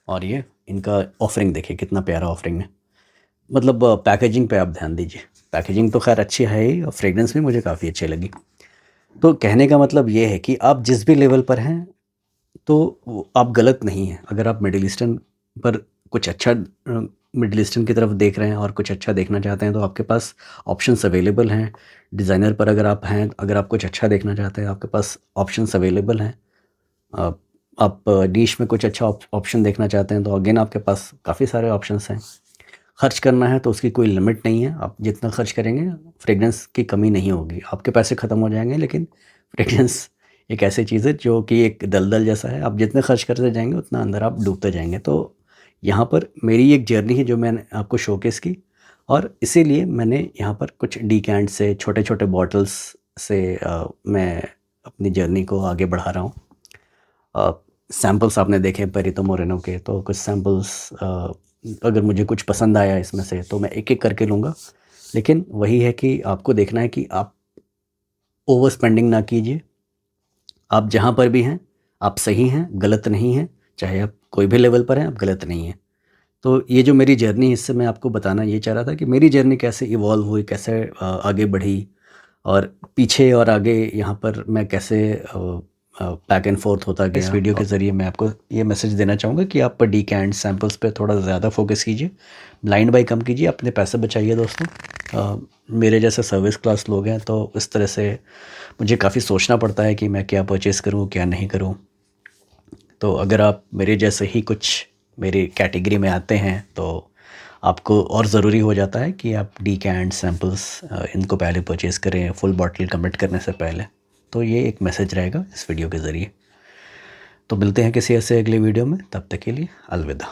और ये इनका ऑफरिंग देखिए कितना प्यारा ऑफरिंग है। मतलब पैकेजिंग पे आप ध्यान दीजिए, पैकेजिंग तो खैर अच्छी है ही और फ्रेग्रेंस भी मुझे काफ़ी अच्छी लगी। तो कहने का मतलब ये है कि आप जिस भी लेवल पर हैं तो आप गलत नहीं हैं। अगर आप मिडिल ईस्टर्न पर कुछ अच्छा मिडिल ईस्टर्न की तरफ देख रहे हैं और कुछ अच्छा देखना चाहते हैं तो आपके पास ऑप्शंस अवेलेबल हैं। डिज़ाइनर पर अगर आप हैं, अगर आप कुछ अच्छा देखना चाहते हैं, आपके पास ऑप्शंस अवेलेबल हैं। आप आप डीश में कुछ अच्छा ऑप्शन देखना चाहते हैं तो अगेन आपके पास काफ़ी सारे ऑप्शंस हैं। खर्च करना है तो उसकी कोई लिमिट नहीं है, आप जितना खर्च करेंगे फ्रेग्रेंस की कमी नहीं होगी। आपके पैसे ख़त्म हो जाएंगे लेकिन फ्रेग्रेंस एक ऐसी चीज़ है जो कि एक दलदल जैसा है, आप जितने खर्च करते जाएंगे उतना अंदर आप डूबते जाएंगे। तो यहाँ पर मेरी एक जर्नी है जो मैंने आपको शोकेस की, और इसीलिए मैंने यहाँ पर कुछ डीकैंट से छोटे छोटे बॉटल्स से मैं अपनी जर्नी को आगे बढ़ा रहा हूँ। सैम्पल्स आपने देखे पेरितो मोरेनो के, तो कुछ सैम्पल्स अगर मुझे कुछ पसंद आया इसमें से तो मैं एक एक करके लूँगा। लेकिन वही है कि आपको देखना है कि आप ओवर स्पेंडिंग ना कीजिए। आप जहाँ पर भी हैं आप सही हैं, गलत नहीं हैं। चाहे आप कोई भी लेवल पर हैं, आप गलत नहीं हैं। तो ये जो मेरी जर्नी है इससे मैं आपको बताना ये चाह रहा था कि मेरी जर्नी कैसे इवॉल्व हुई, कैसे आगे बढ़ी, और पीछे और आगे यहाँ पर मैं कैसे बैक एंड फोर्थ होता गया। इस वीडियो के ज़रिए मैं आपको ये मैसेज देना चाहूँगा कि आप डीकैंट सैम्पल्स पे थोड़ा ज़्यादा फोकस कीजिए, ब्लाइंड बाई कम कीजिए, अपने पैसे बचाइए दोस्तों। मेरे जैसे सर्विस क्लास लोग हैं तो इस तरह से मुझे काफ़ी सोचना पड़ता है कि मैं क्या परचेज़ करूँ क्या नहीं करूँ। तो अगर आप मेरे जैसे ही कुछ मेरी कैटेगरी में आते हैं तो आपको और ज़रूरी हो जाता है कि आप डीकैंट सैम्पल्स इनको पहले परचेज़ करें फुल बॉटल कमिट करने से पहले। तो ये एक मैसेज रहेगा इस वीडियो के ज़रिए। तो मिलते हैं किसी ऐसे अगले वीडियो में, तब तक के लिए अलविदा।